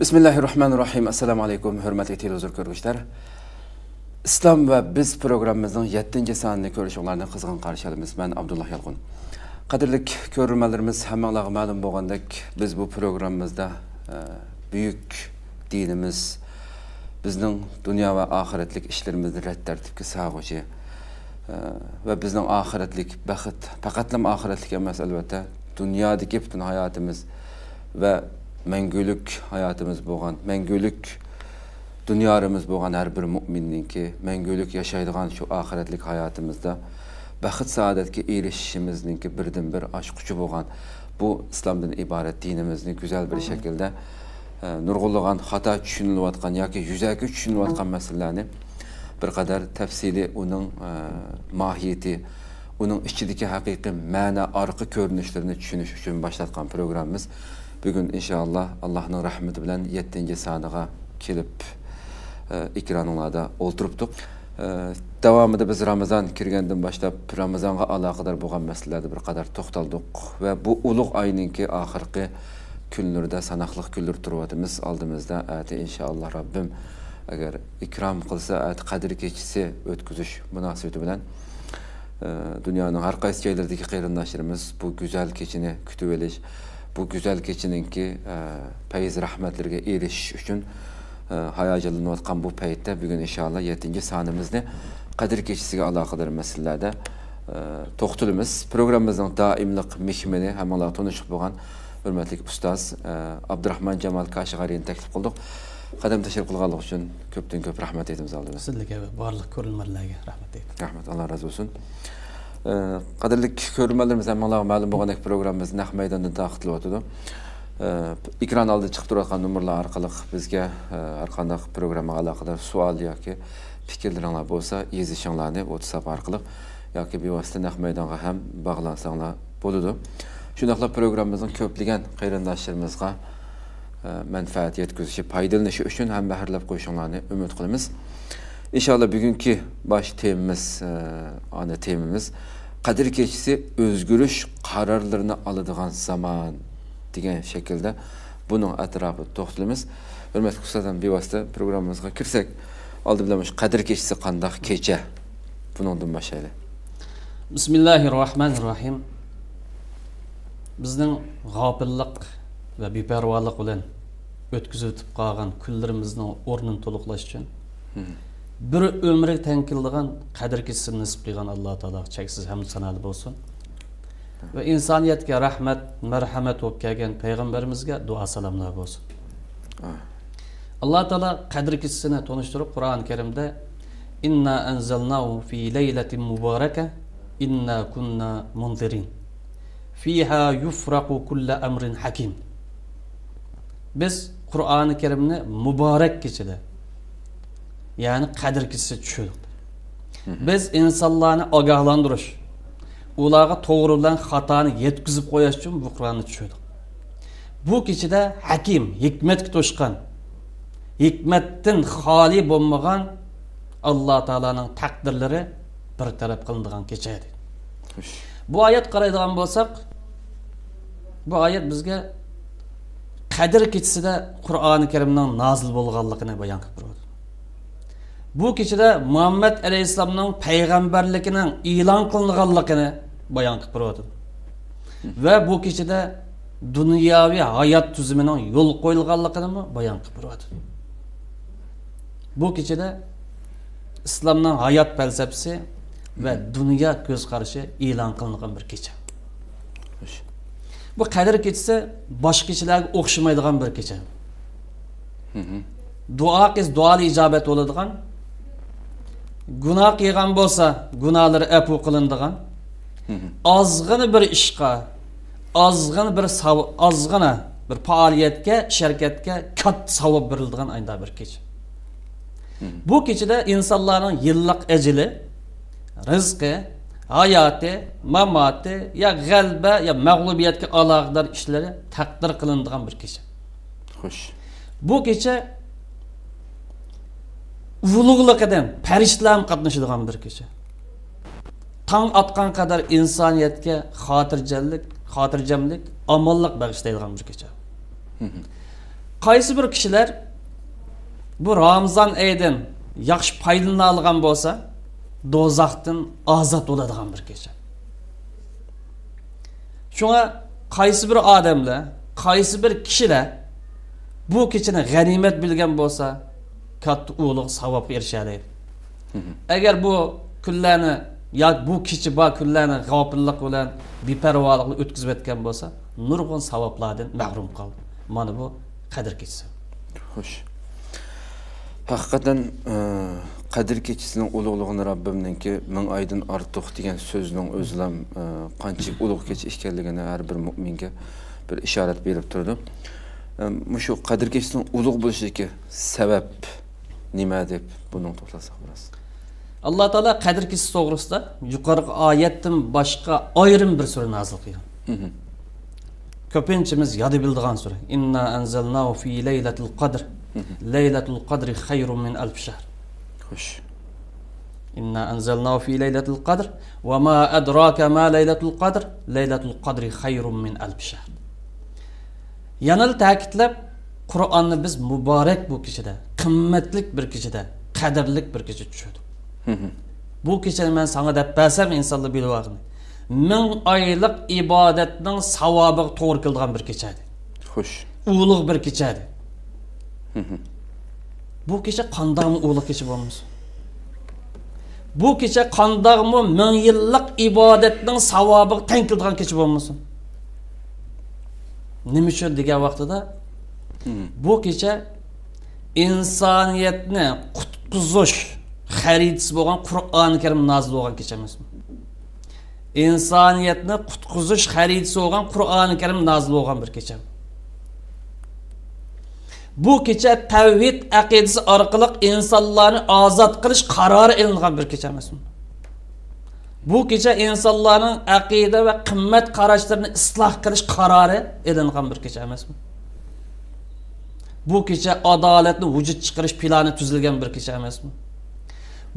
Bismillahirrahmanirrahim. Assalamu alaykum, hurmatli televizor ko'ruvchilar. Islom va biz programmamizning 7-sonini ko'rishinglarni qizg'in qarshi olamiz. Men Abdullah Yalqun. Qadrli ko'ruvchilarimiz, hammalarga ma'lum bo'lgandek, biz bu programmamizda buyuk dinimiz, bizning dunyo va oxiratlik ishlarimizni rad tartibga solg'uvchi va bizning oxiratlik baxt, faqatlam oxiratlik emas, albatta, dunyodagi butun hayotimiz va mangulik hayotimiz bo'lgan, mangulik dunyorimiz bo'lgan har bir mu'minninki mangulik yashaydigan shu oxiratlik hayotimizda baxt saodatga erishishimizningki birdan bir ochquchi bo'lgan bu islomdan iborat dinimizni go'zal bir shaklda nurg'unlagan, xato tushunilayotgan yoki yuzaki tushunilayotgan masalalarni bir qadar tafsili uning mohiyati, uning ichidagi haqiqiy ma'no, orqa ko'rinishlarini tushunish uchun boshlatgan programmamiz bugün inşallah Allah'ın rahmeti bilen 7-soniga kelib ekranlarda o'ltiribdik. Davomida biz Ramazan kirgandan boshlab Ramazonga aloqador bo'lgan masalalarda bir qadar to'xtaldik va bu ulug' oyninki oxirgi kunlarda sanoqli kunlar turibimiz oldimizda. Ati inshaalloh Rabbim agar ikrom qilsa qadr kechisi o'tkazish munosabati bilan dunyoning har qaysi joylaridagi qarindoshlarimiz bu go'zal kechini kutib olish, bu güzel keçininki feyiz rahmetlerine erişiş için hayacanlanıyotgan bu paytda bugün inşallah 7-sonimizni Kadir keçisiga alaqadar meselelerde to'xtalamiz. Programımızın daimlik mehmoni hammalar tanışıp bo'lgan hurmatli ustoz Abdurahmon Jamal Kashg'ariyni taklif qildik. Qadam tashkil qilganlik uchun ko'pdan ko'p rahmat aytamiz oldimizda. Sizlarga barliq ko'rilmalarga rahmat aytamiz. Rahmat, Allah razı olsun. Qadrli ko'ruvchilarimiz, hammalarga ma'lum bo'lgandek programmamiz naq maydonda taqdirlanyapti. Ekran oldida chiqib turadigan nomerlar orqali bizga har qanday programmaga aloqador savol yoki fikrlaringiz bo'lsa, yozishinglarni WhatsApp orqali yoki bevosita naq maydonga ham bog'lansanglar bo'ladi. Shundaqla programmamizning ko'plagan qarindoshlarimizga manfaat yetkazishi, foydalanishi uchun ham bahrlab qo'yishinglarni umid qilamiz. İnşallah bugünkü baş temamiz Kadir Keçisi özgürlük kararlarını alıdığan zaman degan şekilde bunun etrafı to'xtalamiz. Hurmatli ustadan bevosita programmamizga kirsak, oldin bilan Kadir Keçisi qanday kecha? Bundan boshlaylik. Bismillahirrahmanirrahim. Bizning g'ofillik va beparvolik bilan o'tkazib o'tib qolgan kunlarimizning o'rnini to'liqlash uchun bir ömrü tenkildiğin kadir kişisini nisip qilgan Allah Teala cheksiz hamd sanolar bo'lsin. Ve insaniyetke rahmet, merhamet olib kelgan payg'ambarimizga duo salomlar bo'lsin. Allah Teala kadir kişisini tanıştırıp Kur'an-ı Kerim'de inna anzalnahu fi leyletin mubaraka inna kunna munzirin fiha yufraqu kullu emrin hakim. Biz Kur'an-ı Kerim'ni mübarek kechida, yani kadir kişisi düşürdük. Biz insanlarını agahlandırış, ularga to'g'ri bilan xatoni yetkazib qo'yish uchun bu Qur'onni tushirdik. Bu kechida hakim, hikmatga to'shqan, hikmatdan xoli bo'lmagan Alloh taolaning taqdirlari bir taraf qilinadigan kecha edi. Bu oyat qaraydigan bo'lsak, bu oyat bizga Kadir kechasida Qur'oni Karimning nozil bo'lganligini bayon qilib turadi. Bu kechada Muhammed Aleyhisselam'ın peygamberlikinin ilan kılınğanlıqını bayan qilib turadi. Ve bu kechada dunyoviy hayot tuzuminin yo'l qo'yilganligini bayon qilib turadi. Bu kechada İslam'ның hayot falsafasi ve dünya ko'z qarashi ilan qilingan bir kecha. Bu Kadir kechasi boshqa kechalarga o'xshamaydigan bir kecha. Duo icabet oladigan, günah qilgan bo'lsa, gunohlari afu qilinadigan, ozg'ina bir ishqa, ozg'ina bir faoliyatga, sharkatga katta savob beriladigan ayda bir kecha. Bu kechada insonlarning yillik ajli, rizqi, hayoti, mamoti ya g'alaba ya mag'lubiyatga aloqador ishlari taqdir qilinadigan bir kecha. Xo'sh. Bu kecha ulug'liqidan farishtalar qatnashadigan bir kecha. Tang atgan kadar insaniyetke xotirjamlik, omonlik bag'ishlaydigan bir kecha. qaysi bir kishilar bu Ramazon oyidan yaxshi foydalana olgan bo'lsa, do'zaxdan ozod bo'ladigan bir kecha. Shunga qaysi bir odamlar, qaysi bir kishilar bu kechani g'animat bilgan bo'lsa, katta ulug' savobga erishadi. Agar bu kunlarni yoki bu kecha bu kunlarni g'ofillik bilan, beparvolik bilan o'tkazib o'tgan bo'lsa, nurg'un savoblardan mahrum qoldi. Mana bu qadr kechasi. Xo'sh. Haqiqatan Qadr kechisining ulug'lig'ini Rabbimninki ming oydan ortiq degan so'zning o'zilam qanchalik ulug' kecha ekanligini har bir mu'minga bir ishorat berib turdi. Shu Qadr kechisining ulug' bo'lishiga sabab nima deb buni to'plasak biroz. Alloh taolo Qadr kechisi to'g'risida yuqorgi oyatdan boshqa ayrim bir sura nozil qilgan. Ko'pinchimiz yodi bildigan sura. Inna anzalnahu fi laylatil qadr. Laylatul qadri xayrun min alf shahr. Xo'sh. Inna anzalnahu fi laylatil qadr va ma adraka ma laylatul qadr. Laylatul qadri xayrun min alf shahr. Yana ta'kidlab Qur'onni biz muborak bu kechada, qimmatlik bir kechada, qadrlik bir kecha tushirdik. Bu kechani men sana deb bersam insonlar bilib oladi. 1000 oylik ibodatning savobiga to'g'ri keladigan bir kecha edi. Xo'sh. Ulug' bir kecha edi. Bu kecha qandaqmi ulug' kecha bo'lmasin? Bu kecha qandaqmi 1000 yillik ibodatning savobiga teng keladigan kecha bo'lmasin? Nima uchun degan vaqtida bu kecha insoniyatni qutqizish xaritasi bo'lgan Qur'oni Karim nozil bo'lgan kecha emasmi? İnsaniyatni qutqizish xaritasi bo'lgan Qur'oni Karim nozil bo'lgan bir kecha. Bu kecha tavhid aqidasi orqali insonlarni ozod qilish qarori ilingan bir kecha emasmi? Bu kecha insonlarning aqida va qimmat qarashlarini isloh qilish qarori ilingan bir kecha emasmi? Bu kecha adolatni vujud chiqarish plani tuzilgan bir kecha emasmi?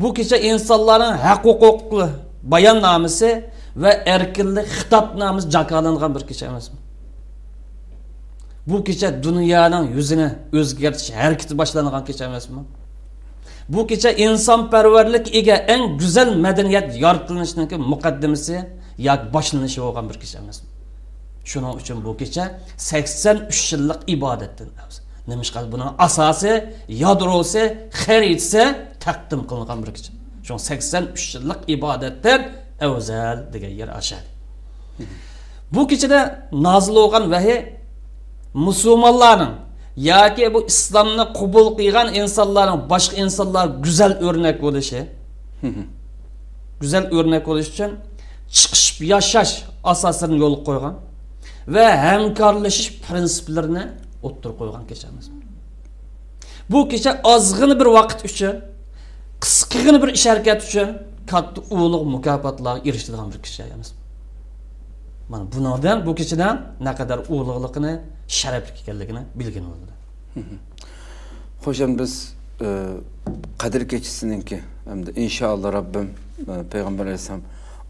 Bu kecha insonlarning haq-huquqli bayonnomasi ve erkinlik hitobnomasi jakalangan bir kecha emasmi? Bu kecha dunyoning yuzini o'zgartirish harakati boshlangan kecha emasmi? Bu kecha insonparvarlik ega eng go'zal madaniyat yoritilishining muqaddimasi yoki boshlanishi bo'lgan bir kecha emasmi? Shuning uchun bu kecha 83 yillik ibodatdan avz. Nimishqal buning asosi, yadrosi, xaritasi taqdim qilingan bir kecha. Shu 83 yillik ibodatdan avzal degan yer ashadi. Bu kechada nozil bo'lgan vahiy musulmonlarning yoki bu islomni qabul qilgan insonlarning boshqa insonlar go'zal o'rnak bo'lishi, go'zal o'rnak bo'lish uchun chiqishib yashash asosini yo'l qo'ygan va hamkorlashish prinsiplarini o'ttirib qo'ygan kechamiz. Bu kecha ozg'in bir vaqt uchun, qisqagina bir ish harakat uchun katta ulug' mukofotlarga erishadigan bir kecha emas. Mana bundan bu kechadan naqadar ulug'ligini, sharafli ekanligini bilgan bo'ldi. Xo'jam biz Qadr kechisiningki hamda inshaalloh Rabbim payg'ambar alayhisalom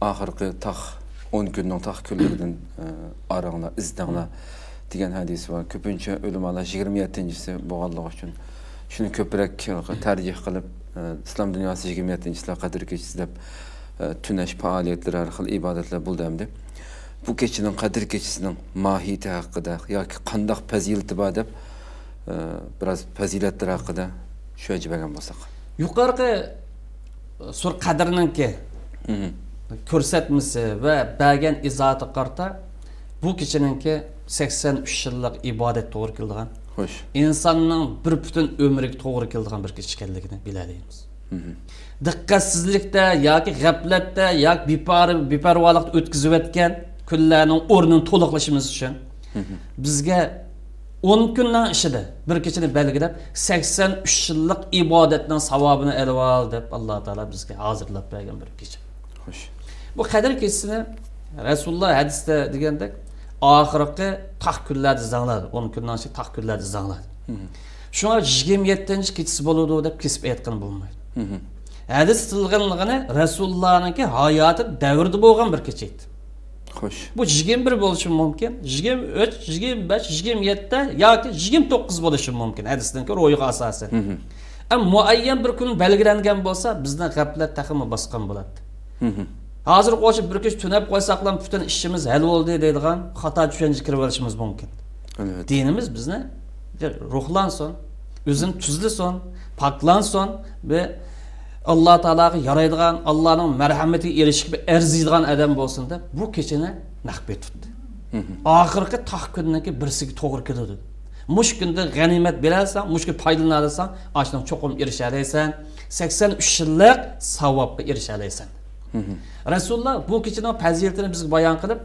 oxirgi taq 10 kunning taq kunlaridan aranglar, izdanglar degan hadis var. Ko'pincha ulamolar 27-si bo'lganligi uchun shuni ko'proq tarjih qilib islom dunyosi 27-silar Qadr kechisi deb tunash faoliyatlari orqali ibodatlar bo'ldi hamda. Bu kechining Qadr kechisining mohiyati haqida yoki qanday fazilati bor deb biraz fazilatlar haqida tushunchagan bo'lsak. Yuqorqi sur qadriningki ko'rsatmasi va bergan izohati qarta bu kechininki 83 yillik ibodat to'g'ri kelgan. Xo'sh. İnsanning bir butun umriga to'g'ri kelgan bir kecha ekanligini bilaymiz. Diqqatsizlikda yoki g'aflatda yoki beparvolikda o'tkazib o'tgan kunlarning o'rnini to'liqlashimiz uchun bizga 10 kundan ishida bir kechani belgilab 83 yillik ibodatning savobini olib ol deb Alloh taolo bizga hozirlab bergan bir kecha. Xo'sh. Bu Qadr kechasini Rasululloh hadisda degandek oxirgi taq kunlarda zangladi. 10 kundan so'ng taq kunlarda zangladi. Shunga 27-kechasi bo'ladi deb kesib aytgan bo'lmaydi. Hadis tilganligini Rasulullohning hayoti davrida bo'lgan bir kecha edi. Xo'sh. Bu 21 bo'lishi mumkin, 23, 25, 27 yoki 29 bo'lishi mumkin hadisdan ko'ra o'yiga asosan. Am muayyan bir kun belgilangan bo'lsa, bizning g'aflat taximi bosgan bo'ladi. Hozir qo'shib bir kech tunab qo'ysak ham butun ishimiz hal bo'ldi deydigan xato tushuncha kirib olishimiz mumkin. Evet. Dinimiz bizni ruhlansin, o'zini tuzlasin, poklansin ve Allah Teala'ga yaraydigan, Allah'ın merhametiga erishib arziydigan adam bo'lsin deb bu kechani naqbet tutdi. Oxirgi taq kunninki birsiga to'g'ri keladi. Mush kunda g'animat berasan, mushga foydalanasan, ashdan cho'qim erishalaysan, 83 yillik savobga erishalaysan. Rasululloh bu kechining fazilatini bizga bayon qilib,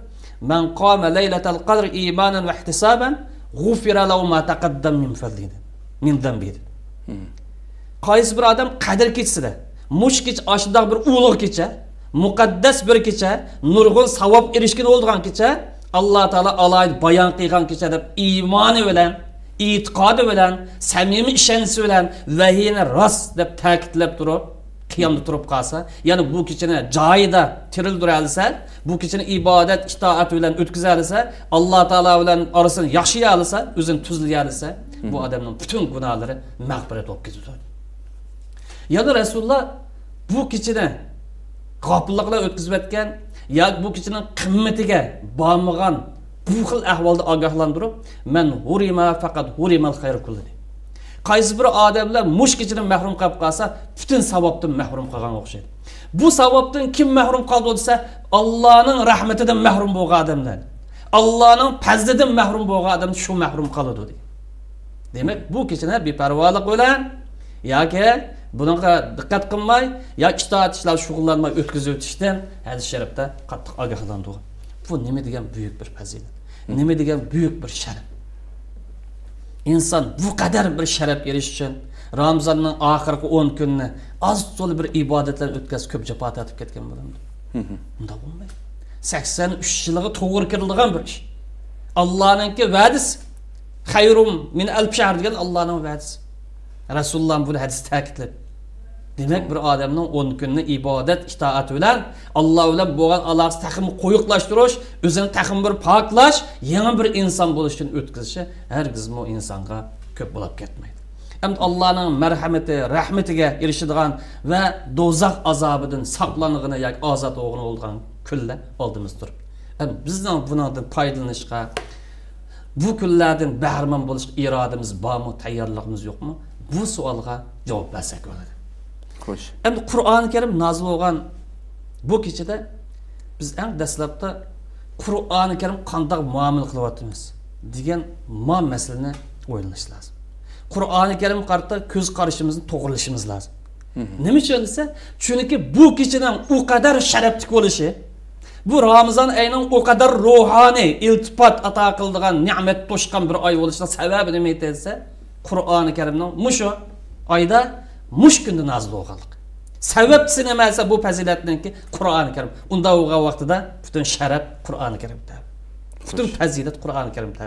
"Man qama laylatal qadr imanan va ihtisaban, g'ufira lahu ma taqaddam min zambihi." Qaysi bir odam qadr kechsida, mush kech ashundaq bir ulug' kecha, muqaddas bir kecha, nurg'un savob erishgan bo'lgan kecha, Alloh taolo alayhi bayon qilgan kecha deb iymoni bilan, e'tiqodi bilan, samimiy ishonchi bilan vahiyni rost deb ta'kidlab turib, qiyamda turib qolsa, ya'ni bu kechani joyida tirildirib olsa, bu kechani ibodat, itoat bilan o'tkaza olsa, Alloh taolo bilan orasini yaxshiya olsa, o'zini tuzlaya olsa, bu odamning butun gunohlari mag'firat bo'lib ketadi. Yani Resulullah bu kechini g'ofilliklar o'tkazib o'tgan, ya bu kechining qimmatiga bo'lmagan bu xil ahvolda ogohlantirib, "Men hurima faqat hurimal xayr kulli." Qaysi bir odamlar mush kechidan mahrum qolib qolsa, butun savobdan mahrum qolgan o'xshaydi. Bu savobdan kim mahrum qoldi bo'lsa, Allohning rahmatidan mahrum bo'lgan odamlar, Allohning fazlidan mahrum bo'lgan odam shu mahrum qoladi deydi. Demak, bu kechini beparvolik bilan yoki bunga diqqat qilmay, ya itoat ishlar shug'ullanmay o'tkazib o'tishdan hadis sharifda qattiq ogohlantirdi. Bu nima degan buyuk bir fazilat, nima degan buyuk bir sharaf. İnsan bu kadar bir sharaf erish uchun Ramazonning oxirgi 10 kunini az to'la bir ibodatlar o'tkazib ko'p jafo tortib ketgan bo'ladi. Unda bo'lmaydi. 83 yilga to'g'ri keladigan bir ish. Allohning va'dasi xayrum min alf shahr degan Allohning va'dasi. Rasululloh bunu hadis ta'kidladi. Demek bir adamning 10 kunni ibodat, itoat bilan Alloh bilan bo'lgan aloqasi taqim qo'yiqlashtirish, o'zini taqim bir poklash, yangi bir inson bo'lish uchun o'tkazishi hargiz bu insonga ko'p bo'lib ketmaydi. Ham Allohning marhamati, rahmatiga erishadigan va do'zax azobidan saqlanig'ini yoki ozod o'g'ini bo'lgan kunlar oldimizda turibdi. Ham bizning bundan foydalanishga, bu kunlardan bahramand bo'lishga irodamiz bormi, tayyorligimiz yo'qmi? Bu savolga javob bersak bo'ladi. Xo'sh. Endi Qur'oni Karim nozil bo'lgan bu kechada biz eng dastlabda Qur'oni Karim qanday muomala qilyapmiz degan masalani o'ylash lozim. Qur'oni Karim qarta ko'z qarashimizni to'g'rilashimiz lozim. Nima uchun desa, chunki bu kechaning u qadar sharafli bo'lishi, bu Ramazon oyining u qadar ruhoniy iltifot ato qiladigan ne'mat to'shqan bir oy bo'lishining sababi nima desa, Qur'oni Karimning mushu oyda mush kunda nozil bo'lganlik. Sababsi nima esa bu fazilatninki Qur'oni Karim. Unda o'g'a vaqtida butun sharaf Qur'oni Karimda. Butun fazilat Qur'oni Karimda.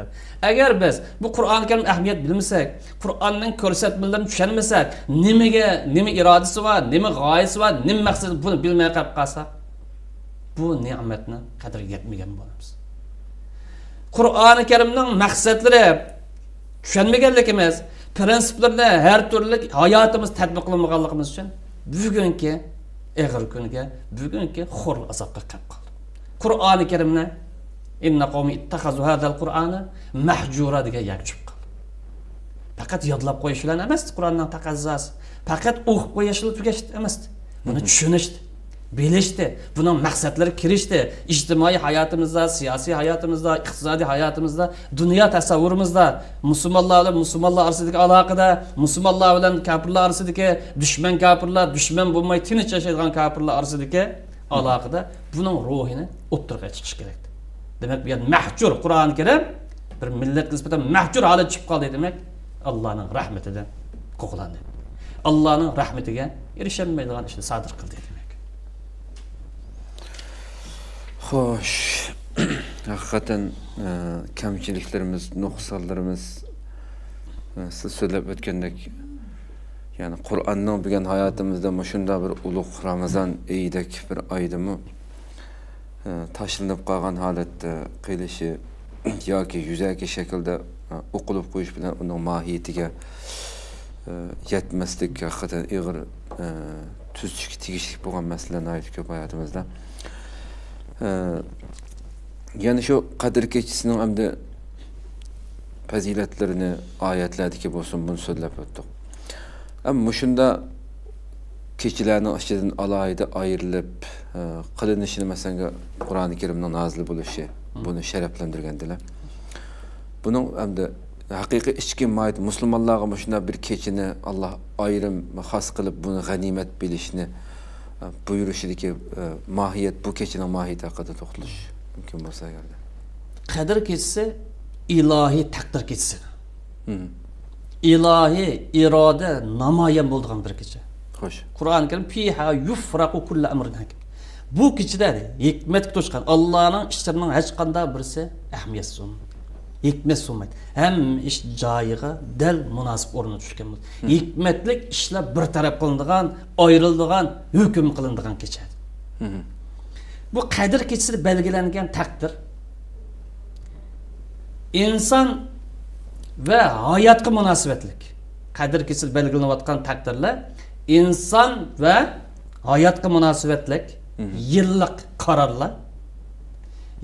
Agar biz bu Qur'oni Karim ahamiyat bilmasak, Qur'onning ko'rsatmalarini tushunmasak, nima irodasi bor, nima g'oyasi bor, nima maqsadi buni bilmay qolib qolsak, bu ne'matni qadriga yetmagan bo'lamiz. Qur'oni Karimning maqsadlari tushunmaganligimiz, prinsiplarni her türlü hayatımız tatbiqlanmaganligimiz uchun bugungi eg'ir kunga, bugungi xo'r azobga qolib qoldi. Qur'oni Karimni inna qawmi ittaxazu hadal Qur'ana mahjura degan yakchib qoldi. Faqat yodlab qo'yish bilan emas, Qur'onning taqozosi, faqat o'qib qo'yish bilan tugashdi emas. Buni tushunishdi, bilishdi, buning maqsadlari kirishdi. İjtimoiy hayotimizda, siyosiy hayotimizda, iqtisodiy hayotimizda, dunyo tasavvurimizda, musulmonlar orasidagi aloqada, musulmonlar bilan kofirlar orasidagi dushman kofirlar, dushman bo'lmay tinch yashaydigan kofirlar orasidagi aloqada buning ruhini o'ttirga chiqish kerak. Demak, bu yerda mahjur Qur'oni Karim bir millatga nisbatan mahjur holat chiqib qoldi demak, Allohning rahmatidan qo'qlandi. Allohning rahmatiga erisholmaydigan ishni sodir qildi. Xo'sh, hakikaten kamchiliklarimiz, nuqsonlarimiz siz so'zlab o'tgandek, ya'ni Qur'onning bugun hayotimizda shunday bir ulug' Ramazon oyidek bir oydimi tashlanib qolgan holatda qilishi yoki yuzaki shaklda o'qilib qo'yish bilan uning mohiyatiga yetmaslik haqiqatan ig'ir tuzishga tegishli bo'lgan masalalarni aytib ko'p hayotimizda. Yana shu qadr kechisining hamda fazilatlarini oyatlardagi bo'lsin buni so'zlab o'tdik. Ammo shunda kechilarning ichidan alohida ayrilib qilinishini masalan Qur'oni Karimning nozil bo'lishi buni sharaflantirgandilar. Buning hamda haqiqiy ichki mayt musulmonlarga shunday bir kechini Alloh ayrim xos qilib buni g'animat bilishni buyurishidagi mohiyat, bu kechining mohiyati haqida to'xtalish mumkin bo'lsa agar. Qadr kechisi ilohiy taqdir kechisi. Ilohiy iroda namoyon bo'lgan bir kecha. Xo'sh. Qur'oni Karim fiha yufraqu kullu amrin hakim. Bu kechida hikmat to'shgan Allohning ishlarining hech qanday birisi ahamiyatsiz bo'lmaydi. Hikmat bo'lmaydi. Hamma ish joyiga dal munosib o'rnida tushgan bo'ladi. Hikmatlik ishlar bir taraf qilinadigan, ayriladigan, hukm qilinadigan kecha. Bu qadr kechasida belgilangan taqdir inson va hayotga munosabatlik. Qadr kechasida belgilanayotgan taqdirlar inson va hayotga munosabatlik, yillik qarorlar,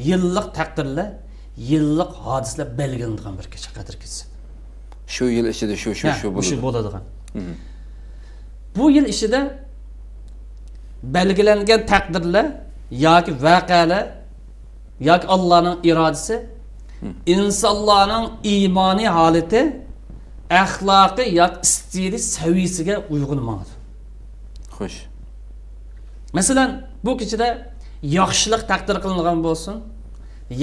yillik taqdirlar, yillik hodisalar belgilanadigan bir kecha qadr kechasi. Shu yil ichida shu bo'ladi. Shu bo'ladigan. Bu yil ichida belgilangan taqdirlar yoki voqealar yoki Allohning irodasi insonlarning iymoniy holati, axloqi yoki stili saviyasiga uyg'un bo'ladi. Xo'sh. Masalan, bu kechada yaxshilik taqdir qilingan bo'lsin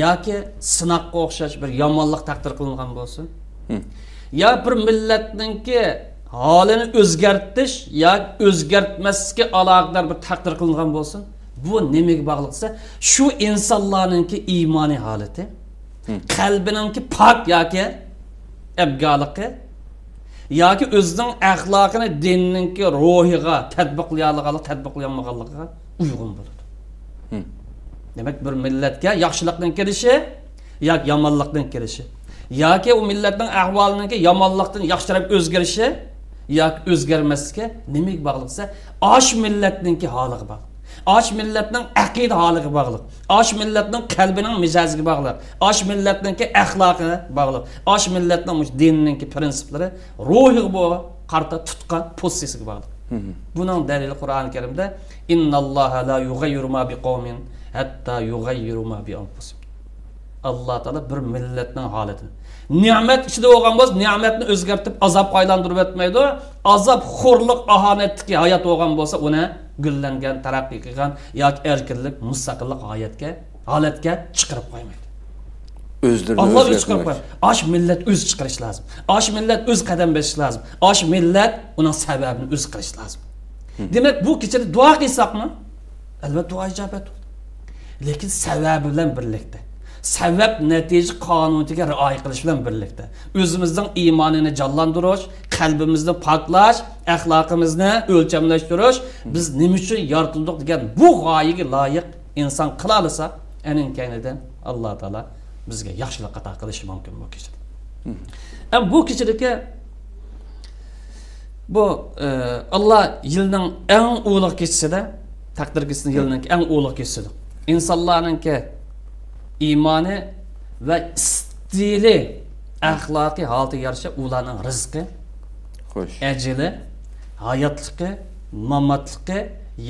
yoki sinoqqa o'xshash bir yomonlik taqdir qilingan bo'lsin. Ya bir millatninki holini o'zgartish yoki o'zgartmaslikka aloqador bir taqdir qilingan bo'lsin. Bu nimaga bog'liqsa, shu insonlarningki iymoniy holati, qalbiningki pok yoki abgoligi yoki o'zining axloqini dinninki ruhiga tatbiqlayolmaganligiga uyg'un bo'ladi. Demak, bir millatga yaxshilikning kelishi yoki yomonlikning kelishi yoki u millatning ahvolining yomonlikdan yaxshiroq o'zgarishi yoki o'zgarmasligi nimaga bog'liqsa, osh millatning holiga bog'liq. Osh millatning aqida holiga bog'liq. Osh millatning qalbining mijoziga bog'liq. Osh millatning axloqiga bog'liq. Osh millatning dinning prinsiplari ruhiga bog'liq, qarta tutgan pozitsiyasiga bog'liq. Buning dalili Qur'oni Karimda innalloha la yughayyiru ma biqawmin hatta yughayyiru ma bi anfusihim. Alloh taolo bir millatning holatini ne'mat ichida bo'lgan bo'lsa, ne'matni o'zgartib azob aylantirib o'tmaydi. Azob xo'rlik ahonatdagi hayot bo'lgan bo'lsa, uni gullangan, taraqqiy qilgan yoki erkinlik, mustaqillik holatga chiqarib qo'ymaydi. O'zlarini Alloh o'z chiqarib qo'yadi. Osh millat o'z chiqarish lozim. Osh millat o'z qadam bosish lozim. Osh millat uning sababini o'z qilish lozim. Demak, bu kechada duo qilsaqmi? Albatta duo ijobat bo'ladi. Lekin sababi bilan birlikda. Sabab natija qonuniga rioya qilish bilan birlikda. O'zimizning iymonini jonlantirish, qalbimizni poklash, axloqimizni o'lchamlashtirish, biz nima uchun yaratildik degan bu g'oyaga loyiq inson qila olsa, aning kaynidan Alloh taolo bizga yaxshilik ato qilishi mumkin bu kechada. Bu kechadagi bu Alloh yilning eng ulug' kechasida, taqdir kechasining yilning eng ulug' kechasida insonlarningki iymoni va stili axloqiy holatiga yarasha ularning rizqi, xo'sh, ajali, hayotligi, mamotligi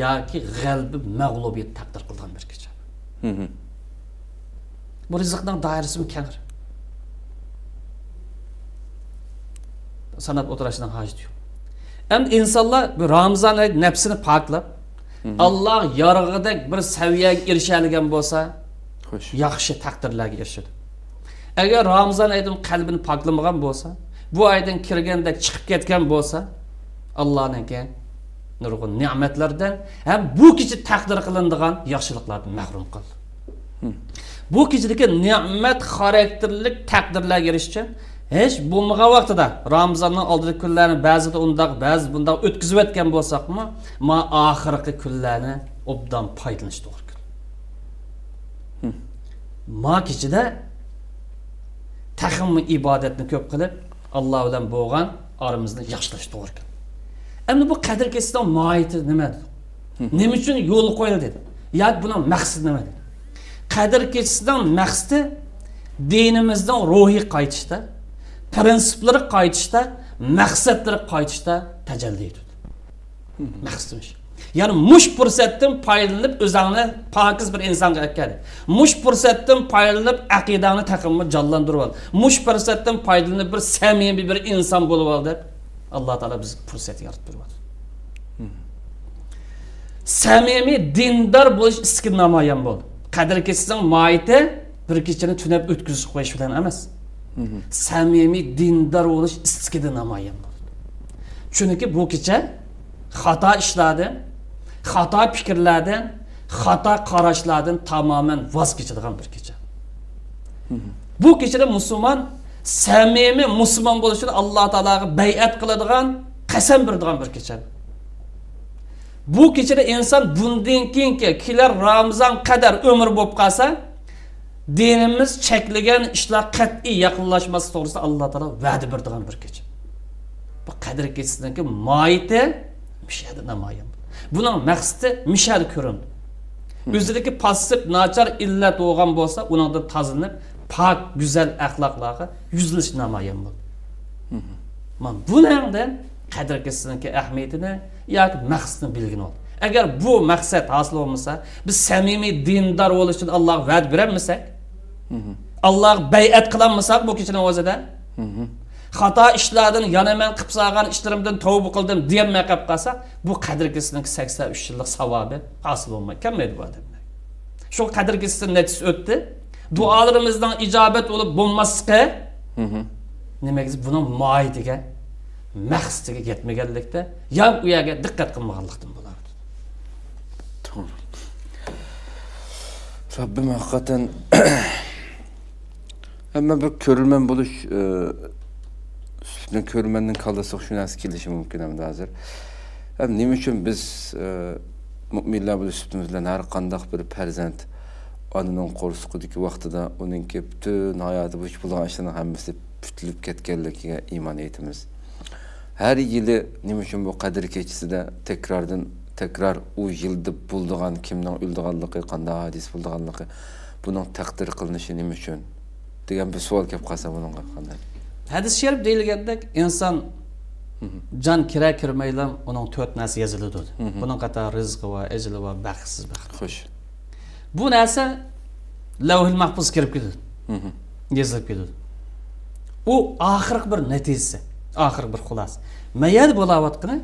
yoki g'albi, mag'lubiyat taqdir qilgan bir kecha. Bu rizqning doirasi keng. Sanab o'tirishdan hojat yo'q. Endi insonlar bu Ramazon oyi nafsini poklab, Alloh yorug'idek bir saviyaga erishadigan bo'lsa, yaxshi taqdirlarga erishadi. Agar Ramazon oyidan qalbini poklamagan bo'lsa, bu oydan kirganda chiqib ketgan bo'lsa, Allohning nurg'un ne'matlardan ham bu kecha taqdir qilinadigan yaxshiliklardan mahrum qildi. Bu kechadagi ne'mat xarakterlik taqdirlarga erishish uchun hech bo'lmagan vaqtida Ramazonning oldingi kunlarini ba'zida undaq, ba'zi bundaq o'tkazib o'tgan bo'lsaqmi, ma oxirgi kunlarni obdan foydalanish to'g'ri. ma kechida taximmi ibodatni ko'p qilib, Alloh bilan bo'lgan oramizni yaxshilash to'g'ri ekan. Endi bu qadr kechisidan mohiyati nima? Nima uchun yo'l qo'yildi dedi. Yoki buning maqsadi nima dedi. Qadr kechisidan maqsadi dinimizdan ruhiy qaytishda, prinsiplari qaytishda, maqsadlari qaytishda tajalli etdi. Maqsadimiz. Yani muş fursatdan paylanıp özüni pakiz bir insonga aytadi. Muş fursatdan paylanıp aqidani taqimni jonlantirib ol. Muş fursatdan paylanıp bir samimiy bir inson bo'lib ol deb Alloh taolo bizga fursat yaratib berdi. Samimiy dindor bo'lish iski namoyon bo'ldi. Qadr kechsang moyiti bir kechani tunab o'tkazib qo'yish bilan emas. Samimiy dindor bo'lish iskida namoyon bo'ldi. Chunki bu kecha xato ishlardan, xato fikrlardan, xato qarashlardan tamamen voz kechadigan bir kecha. Bu kechada musulmon samimiy musulmon bo'lishini Alloh taologa bay'at qiladigan, qasam beradigan bir kecha. Bu kechada inson bundan keyingi kelar Ramazon qadar umr bo'lib qolsa, dinimiz cheklagan ishlar qat'iy yaqinlashmasi to'g'risida Alloh taolo va'da beradigan bir kecha. Bu qadr kechasidan moyiti mishada namoyon. Buning maqsadi mishada ko'rindi. O'zidagi passiv nachar illat bo'lgan bo'lsa, uningdan tozalanib, pak, go'zal axloqlarga yuzlanish namoyon bo'ldi. Men buningdan qadr kechasining ahamiyatini yoki maqsadini bilgin ol. Agar bu maqsad hosil bo'lmasa, biz samimiy dindor bo'lish uchun Alloh va'd beramisak, Alloh bay'at qilamisak bu kechaning o'zida, xato ishlardan yana men qilib solgan ishlarimdan tavba qildim deyamay qolib qolsa, bu qadr kechasining 83 yillik savobi hosil bo'lmay kelmaydi bu odamlar. Shu qadr kechasining natijasi o'tdi. Duolarimizdan ijobat bo'lib bo'lmasqa, nimaga buning mohiyatiga, maqsadiga yetmaganlikda, yo'q u yerga diqqat qilmaganlikdan bo'lardi. To'g'ri. Rabbim haqiqatan amma bir ko'rilman bo'lish üstüne körmennin kallası şu nasıl kilişi mümkün hem de hazır. Hem nima uchun biz müminler bu üstümüzden her kandak bir perzent anının qo'rsuqidagi vaqtida uningki bütün hayatı bu bulan işlerin hammasi putilib ketganligiga iymon etamiz. Her yili nima uchun bu qadr kechasida tekrar u yilda bo'ldigan kimning o'ldiganligi, qanday hadis bo'ldiganligi, buning taqdir qilinishi nima uchun degan bir savol kelib qolsa buningga qanday? Hadis şerif deyilgandek inson jon kira kirmaylam uning 4 narsa yoziladi. Buning qatori rizqi va ajli va baxtsiz baxt. Xo'sh. Bu narsa lavhul mahfuz kirib ketadi. Yozilib ketadi. U oxirgi bir natijasi, oxirgi bir xulosa. Mayad bo'layotgani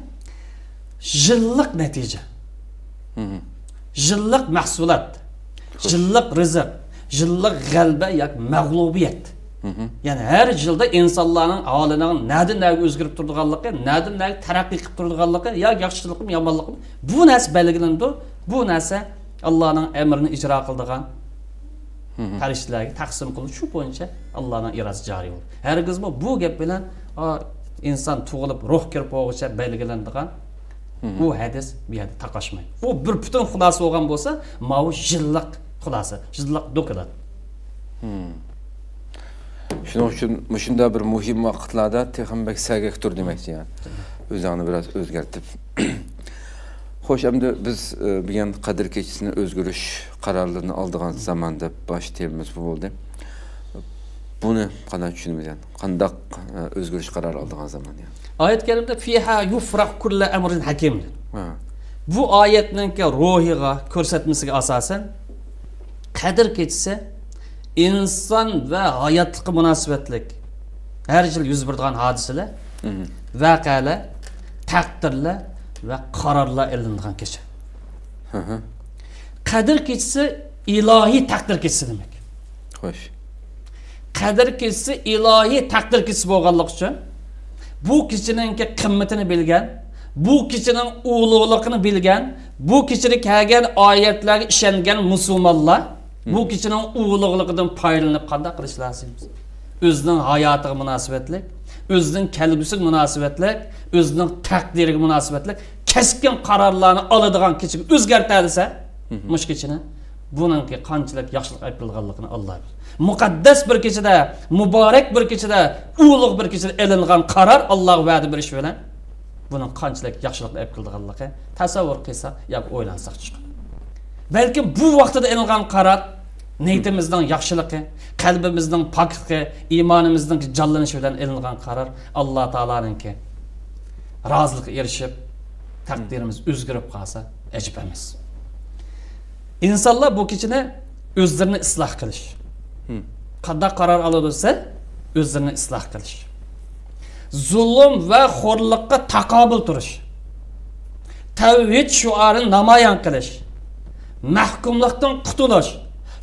yillik natija. Yillik mahsulot, yillik rizq, yillik g'alaba yoki mag'lubiyat. Yani her yılda insanların halining nereden o'zgarib turganligi, nereden taraqqiy qilib turganligi, ya yaxshilikmi, yomonlikmi, bu narsa belgilandi. Bu narsa Allohning emrini ijro qildigan farishtalarga taqsim qilib, shu bo'yicha Allohning irodasi joriy bo'ldi. Hargiz bu gap bilan inson tug'ilib ruh kirib o'g'icha belgilanadigan bu hadis bu yerda taqashmaydi. Bu bir butun xulosa bo'lgan bo'lsa, mavu yillik xulosa, yillik dokument. Shuning uchun shunda bir muhim vaqtlarda texnik sagaktur demakchi yani. O'zini biraz o'zgartib. Xo'sh, endi biz bugun qadr kechasini o'zgarish qarorlarini oldigan zamonda bosh temamiz bu bo'ldi. Buni qanday tushunamiz yani? Qanday o'zgarish qarori oldigan zaman yani? Oyat karimda fiha yufraq kullu amrin hakim. Bu oyatning ruhiga ko'rsatmasiga asosan qadr kechasi inson va hayotga munosabatlik har yil yuz beradigan hodisalar, voqealar, taqdirlar va qarorlar ilinadigan kecha. Qadr kechasi ilohiy taqdir kechasi demak. Xo'sh. Qadr kechasi ilohiy taqdir kechasi bo'lganligi uchun bu kechaning qimmatini bilgan, bu kechaning ulug'ligini bilgan, bu kechada kelgan oyatlarga ishongan musulmonlar bu kechaning ulug'ligidan foydalanib qanday qilish lozim? O'zining hayotiga munosabatli, o'zining kelgusiga munosabatli, o'zining taqdiriga munosabatli keskin qarorlarni oladigan kechaga o'zgartirsa, mush kechani buningki qanchalik yaxshilik aytilganligini Alloh bilir. Muqaddas bir kechada, muborak bir kechada, ulug' bir kechada elingan qaror Alloh va'da berish bilan buning qanchalik yaxshilik aytilganligi tasavvur qilsa yoki o'ylansak chiqadi. Balki bu vaqtida elingan qaror niyatimizning yaxshiligi, qalbimizning pokligi, iymonimizning jonlanishi bilan elingan qaror Alloh taolaninki rozilikka erishib taqdirimiz o'zgarib qolsa ajib emas. İnsanlar bu kechini o'zlarini isloh qilish. Qanday qaror olsa, o'zlarini isloh qilish. Zulm va xo'rlikqa taqobil turish. Tavhid shuarini namoyon qilish. Mahkumlikdan qutulish.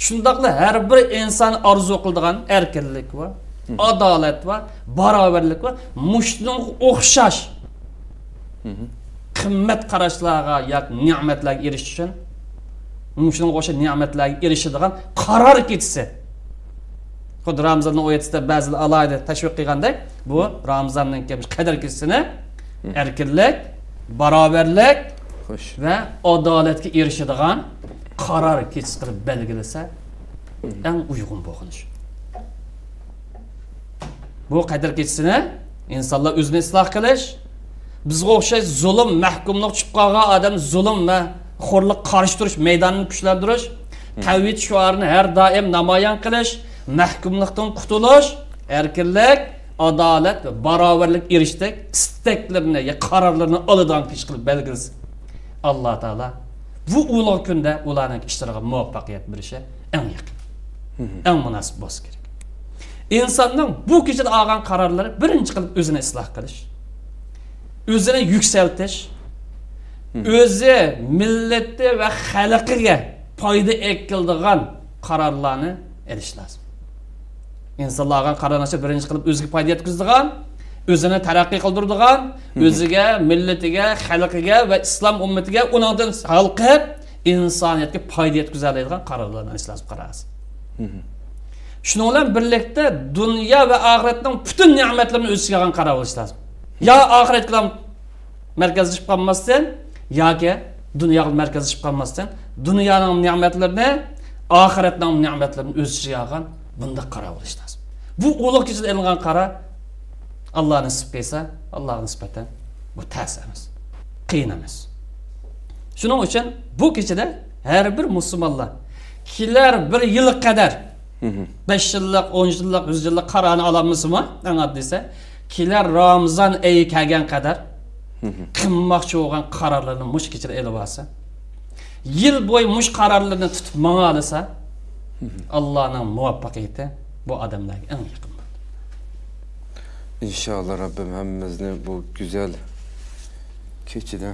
Shundaqla har bir inson orzu qiladigan erkinlik va adolat va barobarlik va mushning o'xshash qimmat qarashlarga yoki ne'matlarga erishish uchun mushning o'sha ne'matlarga erishadigan qaror ketsa. Xud Ramazonning oyatida ba'zi alayda tashviq qilgandek, bu Ramazonning qadr ketsini erkinlik, barobarlik va adolatga erishadigan qaror kechish qilib belgilasa, eng uyg'un bo'lganish. Bu qadr kechisini insonlar o'zini isloh qilish, bizga o'xshash zulm, mahkumlik tushib qolgan odam zulm va xo'rlik qarshi turish maydonini kuchlantirish, tavhid shuarini har doim namoyon qilish, mahkumlikdan qutulish, erkinlik, adolat va barobarlik erishdik istaklarni va qarorlarni oladigan kishi qilib belgilasa, Alloh taolo bu ulug' kunda ularning ishlariga muvaffaqiyat berishi eng yaqin, eng munosib bo'lsa kerak. İnsanning bu kechada olgan qarorlari birinchi qilib o'zini isloh qilish, o'zini yuksaltish, o'zi millati va xalqiga foyda keltiradigan qarorlarni olish lozim. İnsanlar olgan qarorlarni birinchi qilib o'ziga foyda yetkazadigan, o'zini taraqqiy qildiradigan, o'ziga, millatiga, xalqiga va islom ummatiga uningdan xalqqa insoniyatga foyda yetkazadigan qarorlarni olish lozim qarasiz. Shuning bilan birlikda dunyo va oxiratning butun ne'matlarini o'z ichiga olgan qaror olish lozim. Ya oxiratga markazlashib qolmasdan, yoki dunyoga markazlashib qolmasdan, dunyoning ne'matlarini, oxiratning ne'matlarini o'z ichiga olgan bunda qaror olish lozim. Bu ulug' kechada elingan qaror Alloh nasib qilsa, Allohga nisbatan bu ta'sir emas, qiyin emas. Shuning uchun bu kechada har bir musulmonlar kelar bir yil qadar 5 yillik, 10 yillik, 100 yillik qarorni olamizmi? Anga desa, kelar Ramazon oyi kelgan qadar qimmoqchi bo'lgan qarorlarni mush kechada elib olsa, yil bo'yi mush qarorlarni tutib manga olsa, Allohning muvaffaqiyati bu odamlarga eng yaqin. İnşallah Rabbim hemmimizni bu güzel keçide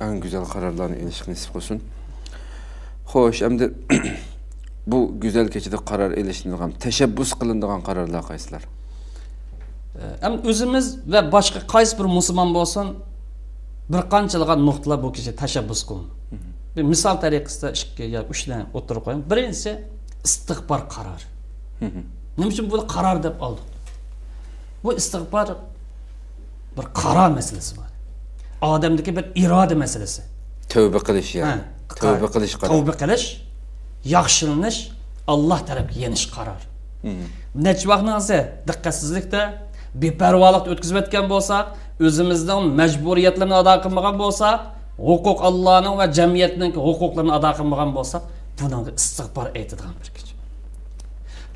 en güzel kararlarını ilişkin nasip olsun. Hoş, hem de bu güzel keçide karar ilişkindiğen, teşebbüs kılındığın kararlar kaysılar? Hem özümüz ve başka qaysi bir Müslüman olsun bir qanchalığa noktalar bu keçide teşebbüs kılın. Bir misal tariqasida 2 ya 3 tane oturup koyayım. Birincisi istig'for qarori. Nima uchun bu qaror deb oldik? Bu istig'for bir qaror masalasi bor. Odamdagi bir iroda masalasi. Tövbe qilish yani. Tövbe qilish qaror. Tövbe qilish, yaxshilanish, Alloh tarafga yenish qaror. Necha vaqtningizda diqqatsizlikda, beparvolikda o'tkazib o'tgan bo'lsak, o'zimizning majburiyatlarini ado qilmagan bo'lsak, huquq Allohning va jamiyatning huquqlarini ado qilmagan bo'lsak, bunga istig'for aytadigan bir kishi.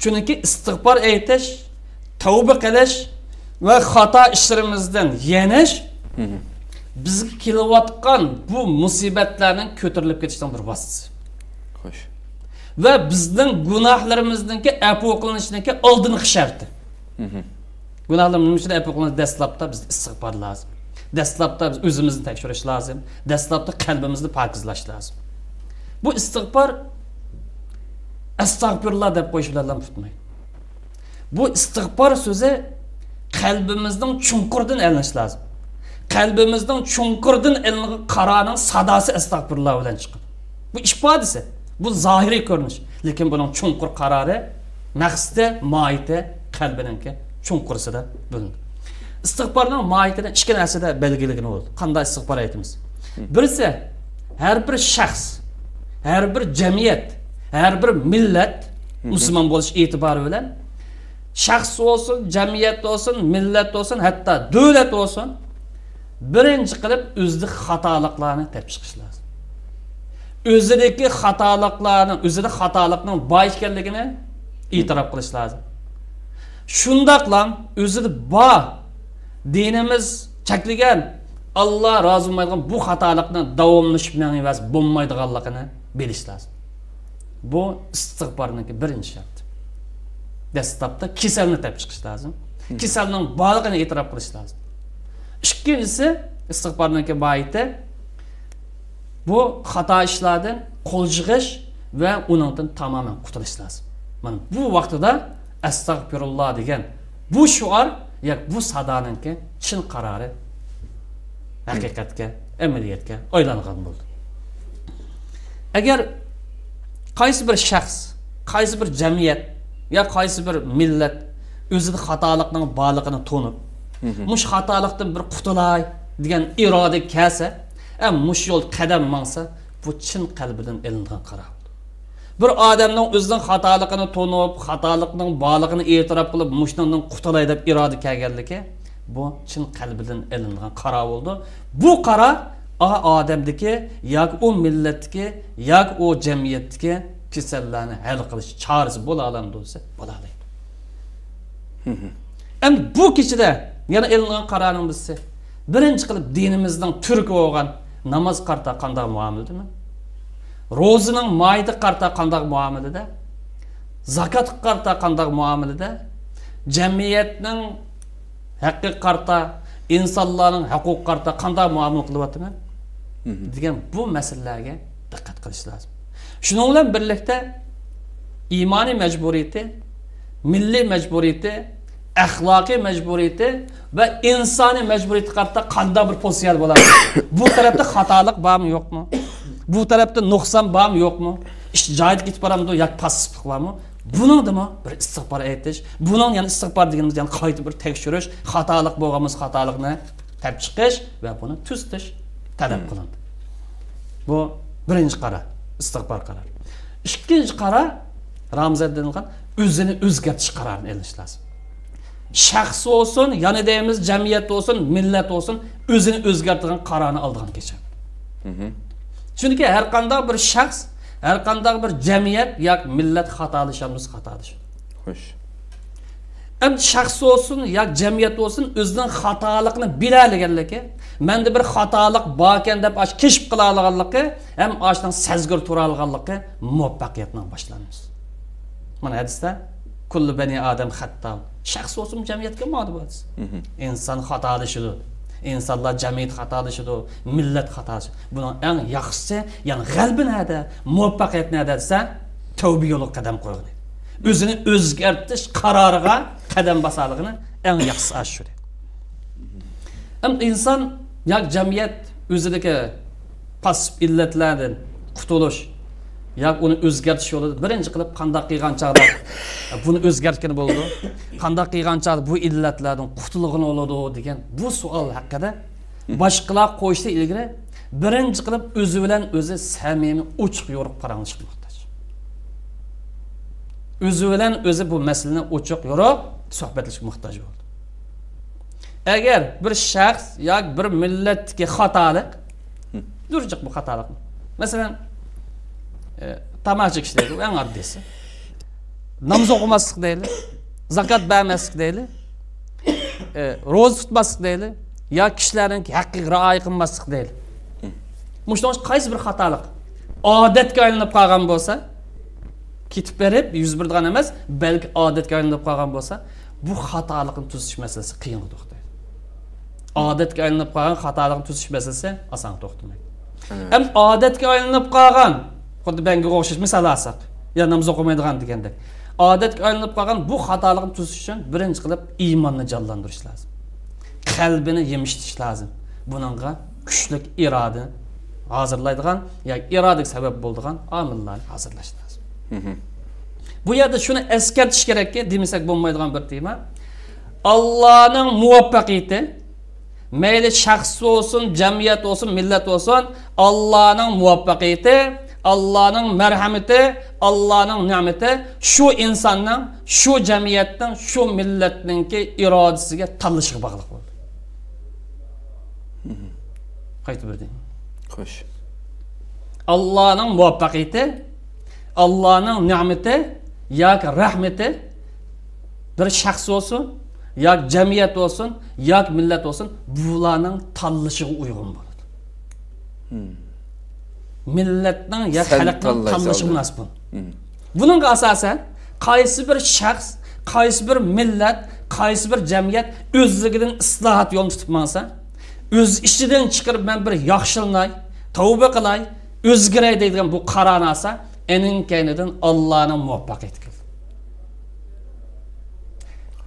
Chunki istig'for aytish, tavba qilish va xato ishlarimizdan yenish bizga kelayotgan bu musibatlarning ko'tarilib ketishidan bir vosita. Xo'sh. Va bizning gunohlarimizning afv qilinishining oldingi sharti. Gunohlarimiz uchun afv qilinish dastlabda biz istig'for lozim. Dastlabda biz o'zimizni tekshirish lozim. Dastlabda qalbimizni pokizlash lozim. Bu istig'for astag'firullah deb qo'yish bilan tutmaydi. Bu istig'for so'zi qalbimizning chunquridan elinish lozim. Qalbimizning chunquridan elingan qarorning sadosi astag'firullah bilan chiqadi. Bu ifodasi, bu zohiriy ko'rinish, lekin buning chunqur qarori maqsadi, mohiyati qalbiningki chunqurisida bo'lindi. Istig'forning mohiyatini 2 narsada belgiligini bo'ldi. Qanday istig'for aytamiz? Birisi har bir shaxs, her bir cemiyet, her bir millet Müslüman buluş itibarı bilen şahs olsun, cemiyet olsun, millet olsun, hatta devlet olsun birinci qilib o'zidagi xatoliklarni tepib chiqish lozim. O'zidagi xatolikning boy ekanligini e'tirof qilish lozim. Shundaqla o'zida bor dinimiz cheklagan Allah rozi bo'lmaydigan bu xatolikni davomlashib emas bo'lmaydiganligini bilish lozim. Bu istig'forning birinchi sharti. Dastlabda kasalni tepib chiqish lozim. Kasalning borligini e'tirof qilish lozim. İkincisi istig'forning boyiti bu xato ishlardan qo'l yig'ish va uningdan tamoman qutulish lozim. Mana bu vaqtida astag'firulloh degan bu shuar yoki bu sadoninki chin qarori haqiqatga, amaliyotga aylangan bo'ldi. Agar qaysi bir shaxs, qaysi bir jamiyat ya qaysi bir millat o'zida xatolikning borligini to'nib, mush xatolikdan bir qutulay degan iroda kelsa, mush yo'l qadam mangsa, bu chin qalbidan ilingan qaror. Bir odamning o'zining xatoligini to'nib, xatolikning borligini e'tirof qilib, mushdan qutulay deb iroda kelganligi, bu chin qalbidan ilingan qaror bo'ldi. Bu qaror odamdagi yoki u millatdagi yoki u jamiyatdagi kasallarni hal qilish chorasi bo'la oladi desa, bo'la oladi. Endi bu kechida yana ilingan qarorning birisi birinchi qilib dinimizning turki bo'lgan namoz qarta qanday muomaladami? Ro'zining mayda qarta qanday muomalada? Zakat qarta qanday muomalada? Jamiyatning haqqi qarta, insonlarning huquq qarta qanday muomala qilyaptimi? Degan bu masalalarga diqqat qilish lozim. Shuning bilan birlikda iymonli majburiyati, milliy majburiyati, axloqiy majburiyati va insoniy majburiyati qarta qanday bir pozitsiya bo'ladi? Bu tarafda xatolik bormi, yo'qmi? Bu tarafda nuqson bormi, yo'qmi? Ish joyiga ketib boramdi yoki passivlik bormi? Buningdimi bir istig'for aytish, buning yana istig'for deganimiz yana qayta bir tekshirish, xatolik bo'lganmiz xatolikni topib chiqish va buni tuzish talab qilindi. Bu birinchi qaror, istig'for qaror. Ikkinchi qaror Ramzaddan o'zini o'zgartirish qarorini olish lozim. Shaxs olsun, yana deymiz jamiyat olsun, millat olsun o'zini o'zgartirgan qarorni oldigan kechadi. Chunki har qanday bir shaxs, har qanday bir jamiyat yoki millat xatolashamız xatolash. Xo'sh. Endi shaxs olsun yoki jamiyat olsun o'zining xatoligini biladiganligi, menda bir xatolik bor ekan deb kashf qila olganligi, ham ashdan sezgir tura olganligi muvaffaqiyatdan boshlanamiz. Mana hadisda kullu bani adam xato. Shaxs olsun jamiyatga ma'lum bo'ladi. İnsan xatolashidir. İnsanlar jamiyat xatolashidir, millat xatolashidir. Buning eng yaxshisi, ya'ni g'albi nada, muvaffaqiyat nada desa, tavba yo'li qadam qo'yadi. O'zini o'zgartirish qaroriga qadam basaligini eng yaxshisi shu. İnsan yoki jamiyat o'zidagi pasiv illatlardan qutulish yoki uni o'zgartirish yo'lida birinchi qilib qanday qilgan chog'da buni o'zgartgan bo'ldi, qanday qilgan chog'da bu illatlardan qutulg'in bo'ladi degan bu savol haqida boshqalar qo'yishdan ilgari birinchi qilib o'zi bilan o'zi samimiy ochiq yo'riq paranglish muhtoj. O'zi bilan o'zi bu masalani ochiq yo'riq suhbatlashga muhtoj bo'ldi. Agar bir shaxs yoki bir millatga xatolik durjiq bu xatolik. Masalan, tamaki kişiler, en addesi. Namaz okumaslık değil, zakat vermezlik değil, roz tutmaslık değil, ya kişilerin hakkı ra'ay kılmaslık değil. Muştan qaysi bir xatolik odatga aylanib qolgan bo'lsa, ketib berib 101 dan emas, balki odatga aylanib qolgan bo'lsa, bu xatolikni tuzish masalasi qiyin to'xtaydi. Odatga aylanib qolgan xatolikni tuzish masalasi oson to'xtamaydi. Ham odatga aylanib qolgan xuddi banga o'xshash misol olsak, ya namoz o'qimaydigan degandek. Odatga aylanib qolgan bu xatolikni tuzish uchun birinchi qilib iymonni jonlantirish lozim. Qalbini yemishtish lozim. Buningga kuchli iroda hazırlaydigan yoki irodik sabab bo'ladigan omillarni hazırlash lozim. Bu yerda shuni eskartish kerakki, demasak bo'lmaydigan bir tema. Allohning muvaffaqiyati mayli shaxs olsun, jamiyat olsun, millat olsun, Allohning muvaffaqiyati Allah'ın merhameti, Allah'ın nimeti şu insanın, şu cemiyetin, şu milletin ki iradesiga tanlışıga bağlıq oldu. Qaytib berding. Xo'sh. Allah'ın muvaffaqiyati, Allah'ın nimeti yoki rahmeti bir shaxs olsun, yoki jamiyat olsun, yoki millat olsun, bularning tanlashiga uyg'un bo'ladi. Millatning ya xalqning tanlashi munosib. Buningga asosan qaysi bir shaxs, qaysi bir millat, qaysi bir jamiyat o'zligidan islohot yo'lini tutib mansa, o'z ishidan chiqarib men bir yaxshilanay, tavba qilay, o'zgaray deydigan bu qaranasa, ening kaynidan Allohning muvaffaqiyati keldi.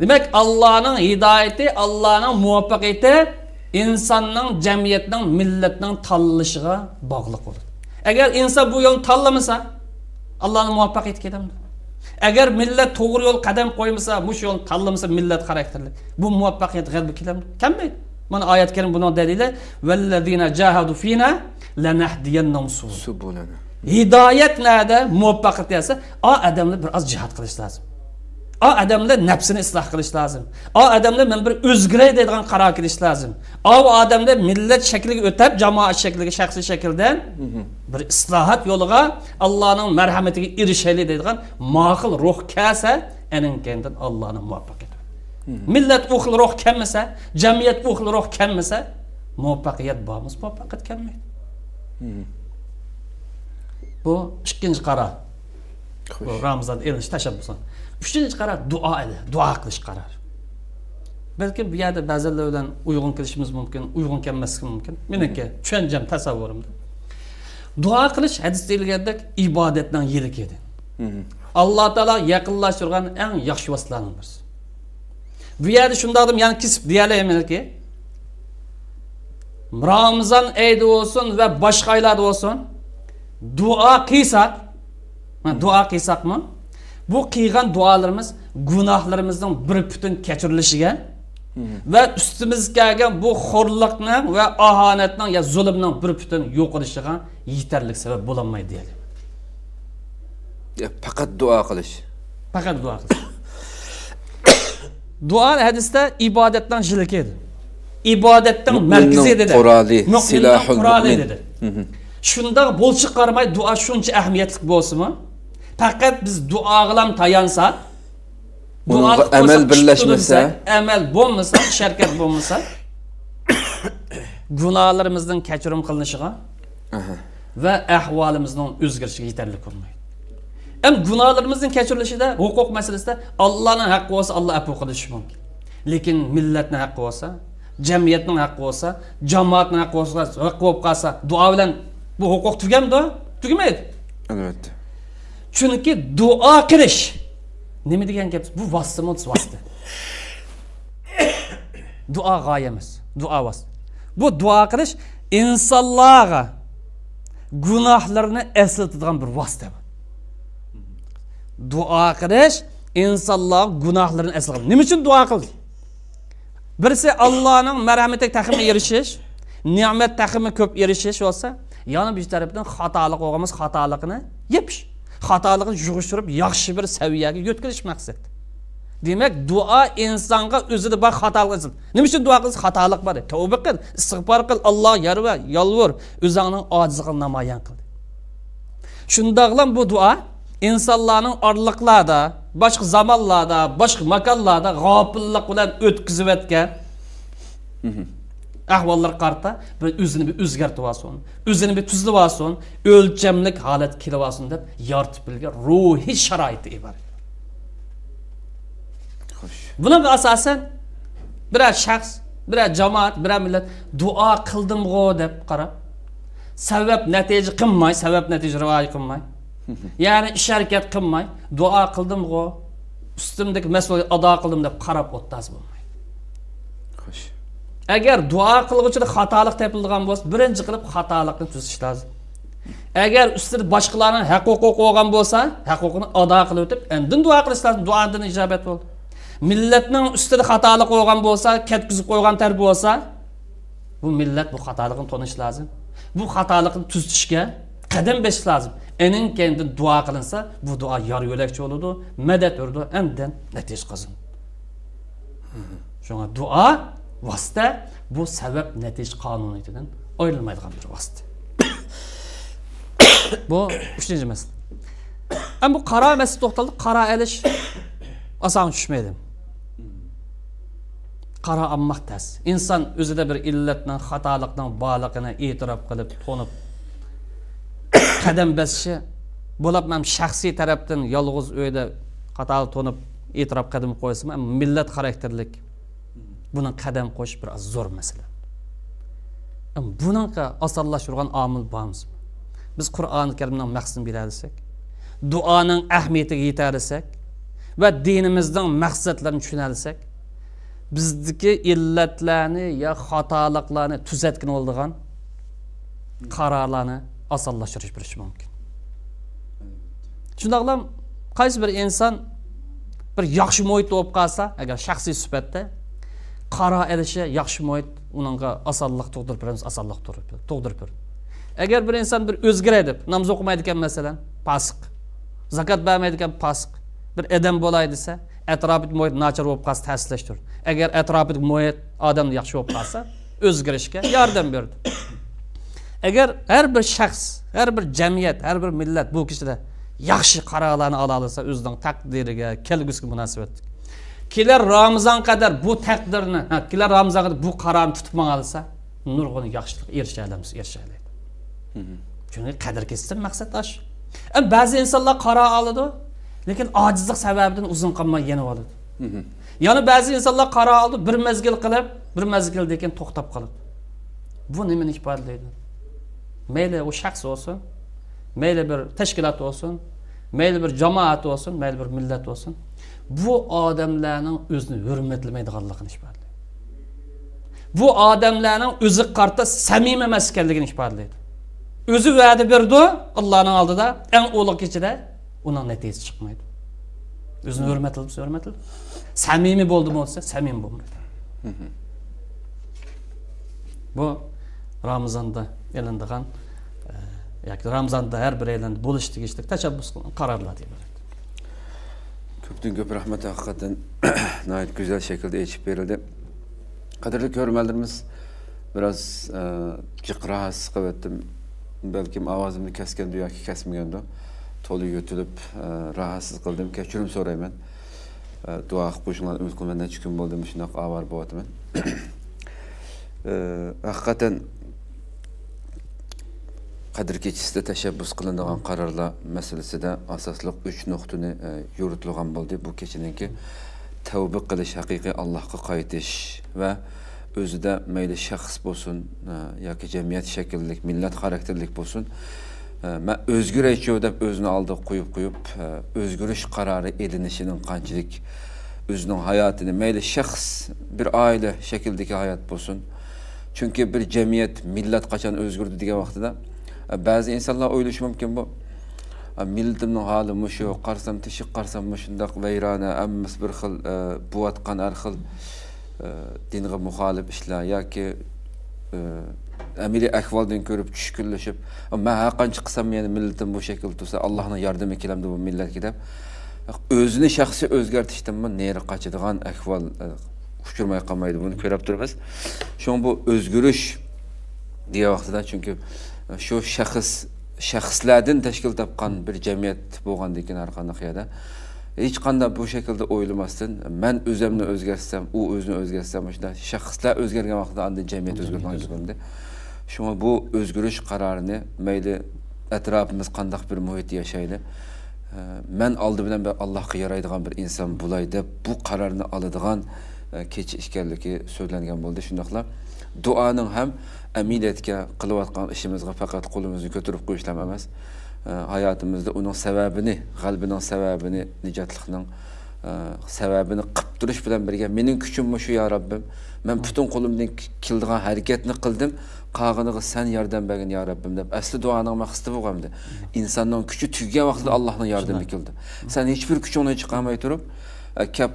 Demek Allah'ın hidayeti, Allah'ın muvaffaqiyati insanның, jamiyatning, millatning tanlashiga bog'liq bo'ladi. Agar inson bu yo'lni tanlamasa, Allah'ın muvaffaqiyati ketadi. Agar millat to'g'ri yo'l qadam qo'ymasa, bu yo'lni tanlamasa millat xarakterli, bu muvaffaqiyat g'alaba keladi. Kammaydi. Mana oyat karim buning dalili: "Vallazina jahadu fina lanahdiyannahum subulana." Hidayet nerede? Muvaffaqiyat esa, o odamlar bir az jihad qilish lozim. O adamlar nefsini ıslah qilish lazım. O adamlar men bir o'zgiray deydigan qaror qilish lazım. O adamlar millat shakliga o'tib, jamoat shakliga, shaxsiy shakldan bir islohot yo'liga, Allohning marhamatiga erishaylik deydigan ma'qul ruh kelsa, ening kendan Allohning muvaffaqiyati. Millat u xil ruh kelmasa, jamiyat u xil ruh kelmasa, muvaffaqiyat bormiz, muvaffaqiyat kelmaydi. Bu ikkinchi qaror. Bu Ramazon elinish tashabbusi. Üçüncü karar dua edi. Dua qilish qarar. Belki bu yerda ba'zilar bilan uyg'un kelishimiz mumkin, uyg'un kelmasligi mumkin. Meniki tushuncam, tasavvurimda. Dua qilish hadisda kelgandek ibodatning yirik edi. Alloh taolo yaqinlashtirgan eng yaxshi vositalarning birisi. Bu yerda shunday adam yani kesib deyalaymanki, Ramazon oyida olsun ve boshqa oylarda olsun, dua qilsaqmi? Bu qilgan dualarımız günahlarımızdan bir bütün keçirilishiga ve üstümüzga kelgan bu xo'rliqning ve ahanetning ya zulmning bir bütün yo'q qilishiga yetarli sebep bo'lamaydi deydi. Faqat dua qilish. Faqat dua qilish. Dua hadisda ibodatdan jilik edi. Ibodatning markazi dedi. Silahul mu'min dedi. Shunda bo'lchi qarmay dua shuncha ahamiyatli bo'lsa-mi? Fakat biz dua qılam tayansa, dua amel birleşmese, amel bo'lmasa, şirket bo'lmasa, günahlarımızdan kechirim qilinishiga ve ahvolimizning o'zgarishiga yetarli bo'lmaydi. Hem günahlarımızın kechirilishida, huquq masalasida Allohning haqqi bo'lsa, Alloh afv qilishi mumkin. Lekin millatning haqqi bo'lsa, jamiyatning haqqi bo'lsa, jamoatning haqqi bo'lsa, haqqi bo'lib qolsa, dua bilan bu huquq tugamdi? Tugamaydi. Albatta. Çünkü dua qilish nima degan gap? Bu vasita. Dua g'oyamiz, dua vasita. Bu dua qilish insonlarga gunohlarini eslatadigan bir vasita. Dua qilish insonlar gunohlarini eslatadi. Nima uchun dua qildi? Birisi Allohning marhamatiga taxmin erishish, ne'mat taxmin ko'p erishish bo'lsa, yana bir tarafdan xatolik bo'lganmiz, xatolikni yepish. Xatoligini yug'ishtirib yaxshi bir saviyaga yetkilish maqsad. Demak, dua insonga o'zida bor xatolik qilsin. Nima uchun dua qilsa xatolik bor? Tavba qil, istig'for qil, Alloh yarva, yolvur, o'zingning ojizligini namoyon qil. Shundaqlam bu dua insonlarning orliqlarda, boshqa zamonlarda, boshqa makonlarda g'ofillik bilan o'tkazib o'tgan ahvollar qarta bir o'zini bir o'zgartib olsin, o'zini bir tuzlab olsin, o'lchamlik holat kelib olsin deb yoritib bilgan ruhiy sharoit iborat. Xo'sh. Buning asosan biror shaxs, biror jamoat, biror millat duo qildim-g'o deb qarab, sabab natija qilmay, sabab natija rivoya qilmay, ya'ni ish harakat qilmay, duo qildim-g'o, ustimdagi mas'uliyat ado qildim deb qarab o'taz bo'lmaydi. Xo'sh. Agar duo qilg'uvchida xatolik topilgan bo'lsa, birinchi qilib xatolikni tuzish lozim. Agar ustida boshqalarning huquqi bo'lgan bo'lsa, huquqini ado qilib o'tib, endi duo qilish lozim. Duodan ijobat bo'ldi. Millatning ustida xatolik bo'lgan bo'lsa, ketkizib qo'ygan tarbi bo'lsa, bu millat bu xatolikni tonish lozim. Bu xatolikni tuzishga Qadam besish lazım. Enin kendi dua kılınsa bu dua yar yölekçi olurdu, medet olurdu, emden netice kazın. Şuna dua vasıta bu sebep netice kanuniyetinden ayrılmaydıgan bir vasıta. Bu üçüncü mesele. Ama bu qara mesele toxtaldı, qara eliş asan düşmeydim. Qara ammaq təs. İnsan özüdə bir illətlə, xatalıqdan, bağlığına itiraf qılıb, tonub qadam bəsişi bo'lib, men shaxsiy tarafdan yolg'iz uyda xatoli tonib itiraf qadam qo'ysam, millat xarakterlik buni qadam qo'yish bir zo'r masala. Buningga osonlashtirgan omil bormiz. Biz Qur'oni Karimning maqsadini biladisak, duoning ahamiyatiga yetarsak va dinimizning maqsadlarini tushunadisak, bizdagi illatlarni ya xatoliklarni tuzatgan bo'ladigan qarorlarni osonlashtirish bilish mumkin. Shundaqlam qaysi bir inson bir yaxshi muhit bo'lib qolsa, agar shaxsiy sifatda qaro elishi yaxshi muhit uningga osonlik tug'dirib beramiz, osonlik tug'dirib beradi. Agar bir inson bir o'zgaradi deb namoz o'qimaydi ekan, masalan, fasiq, zakat bermaydi ekan, fasiq bir odam bo'lay desa, atrofidagi muhit nachar bo'lib qolsa ta'sirlashtir. Agar atrofidagi muhit odamni yaxshi bo'lib qolsa, o'zgarishga yordam berdi. Agar har bir shaxs, har bir jamiyat, har bir millat bu kishida yaxshi qarorlarni ola olsa, o'zining taqdiriga, kelgusiga munosabat. Kelar Ramazon qadar bu taqdirni, kelar Ramazon qadar bu qarorni tutib olsa, nurg'un yaxshilik erisha olamiz, erishadi. Chunki qadr kessin maqsad osh. Ba'zi insonlar qaror oladi, lekin ojizlik sababidan uzun qolmay yana oladi. Yani ba'zi insonlar qaror oldi, bir mezgil qilib, bir mezgildan keyin to'xtab qoladi. Bu nimani ifodalaydi? Mayli o shaxs olsun, mayli bir tashkilot olsun, mayli bir jamoat olsun, mayli bir millat olsun, bu odamlarning o'zini hurmatlamaydiganligini ifodalaydi. Bu odamlarning o'zi qarta samimiy emas ekanligini ifodalaydi. O'zi va'da berdi Allohning oldida, eng ulug' kechida uning natijasi chiqmaydi. O'zini hurmatlab, samimiy bo'ldimi bo'lsa, samimiy bo'lmaydi. Bu Ramazonda e'lindigan yoki Ramazonda har bir e'lon bo'lish tegishli tashabbus qilgan qarorlar deb bo'ladi. Ko'pdan ko'p rahmat, haqiqatan nihoyat go'zal shaklda aytib berildi. Qadrli ko'ruvchilarimiz, biroz jiqras qilib, balkim ovozimni kasganda yoki kasmaganda to'liq yo'tilib rahatsiz qildim. Kechirim so'rayman. Duo qilib qo'shinglarni umid qilaman, necha kun bo'ldi shunday avvar bo'laman. Haqiqatan qadr kechisida tashabbus qilinadigan qarorlar masalasida asosliq 3 nuqtani yuritilgan bo'ldi. Bu kechiningki tavba qilish, haqiqiy Allohga qaytish va o'zida mayli shaxs bo'lsin yoki jamiyat shakllik, millat xarakterlik bo'lsin, men o'zgaraychi deb o'zini oldiga qo'yib o'zgarish qarori elinishining qanchalik o'zining hayotini, mayli shaxs, bir oila shakldagi hayot bo'lsin. Chunki bir jamiyat, millat qachon o'zgardi degan vaqtida ba'zi insonlar o'ylashi mumkin, bu millatimning holi mushu, qarsam teshik, qarsam shundoq vayrona, ammas bir xil bo'atgan har xil dinga muxolif ishlar yoki amaliy ahvoldan ko'rib tushkunlashib, men qancha qilsam meni millatim bu shaklda tursa, Allohning yordami kelamdi bu millatga deb o'zini shaxsiy o'zgartirishdan neri qochadigan ahvol uchirmay qolmaydi. Buni ko'rib turibmiz. Shu bu o'zgarish degan vaqtida, chunki shu shaxslardan tashkil topgan bir jamiyat bo'lgandan keyin har qanday qiyada hech qanday bu shaklda o'ylamasdan men o'zimni o'zgarsam, u o'zini o'zgarsam, shunda shaxslar o'zgargan vaqtda andin jamiyat o'zgarmaydi. Shunga bu o'zgarish qarorini mayli atrofimiz qanday bir muhit yashaydi, men oldi bilan Allohga yaraydigan bir inson bo'lay deb bu qarorni oladigan kecha ekanligi so'zlangan bo'ldi. Shundaqla duoning ham amaliyotga qilayotgan ishimizga faqat qo'limizni ko'tarib qo'yishlar emas, hayotimizda uning sababini, qalbining sababini, nijotlikning sababini qilib turish bilan birga mening kuchimmi shu ya Rabbim, men butun qo'limdan keladigan harakatni qildim, qolganiga sen yordam bergin ya Rabbim deb asli duoning maqsadi bo'lgandi. Insonning kuchi tugagan vaqtida Allohning yordami keldi. Sen hech bir kuchingni chiqarmay turib, kap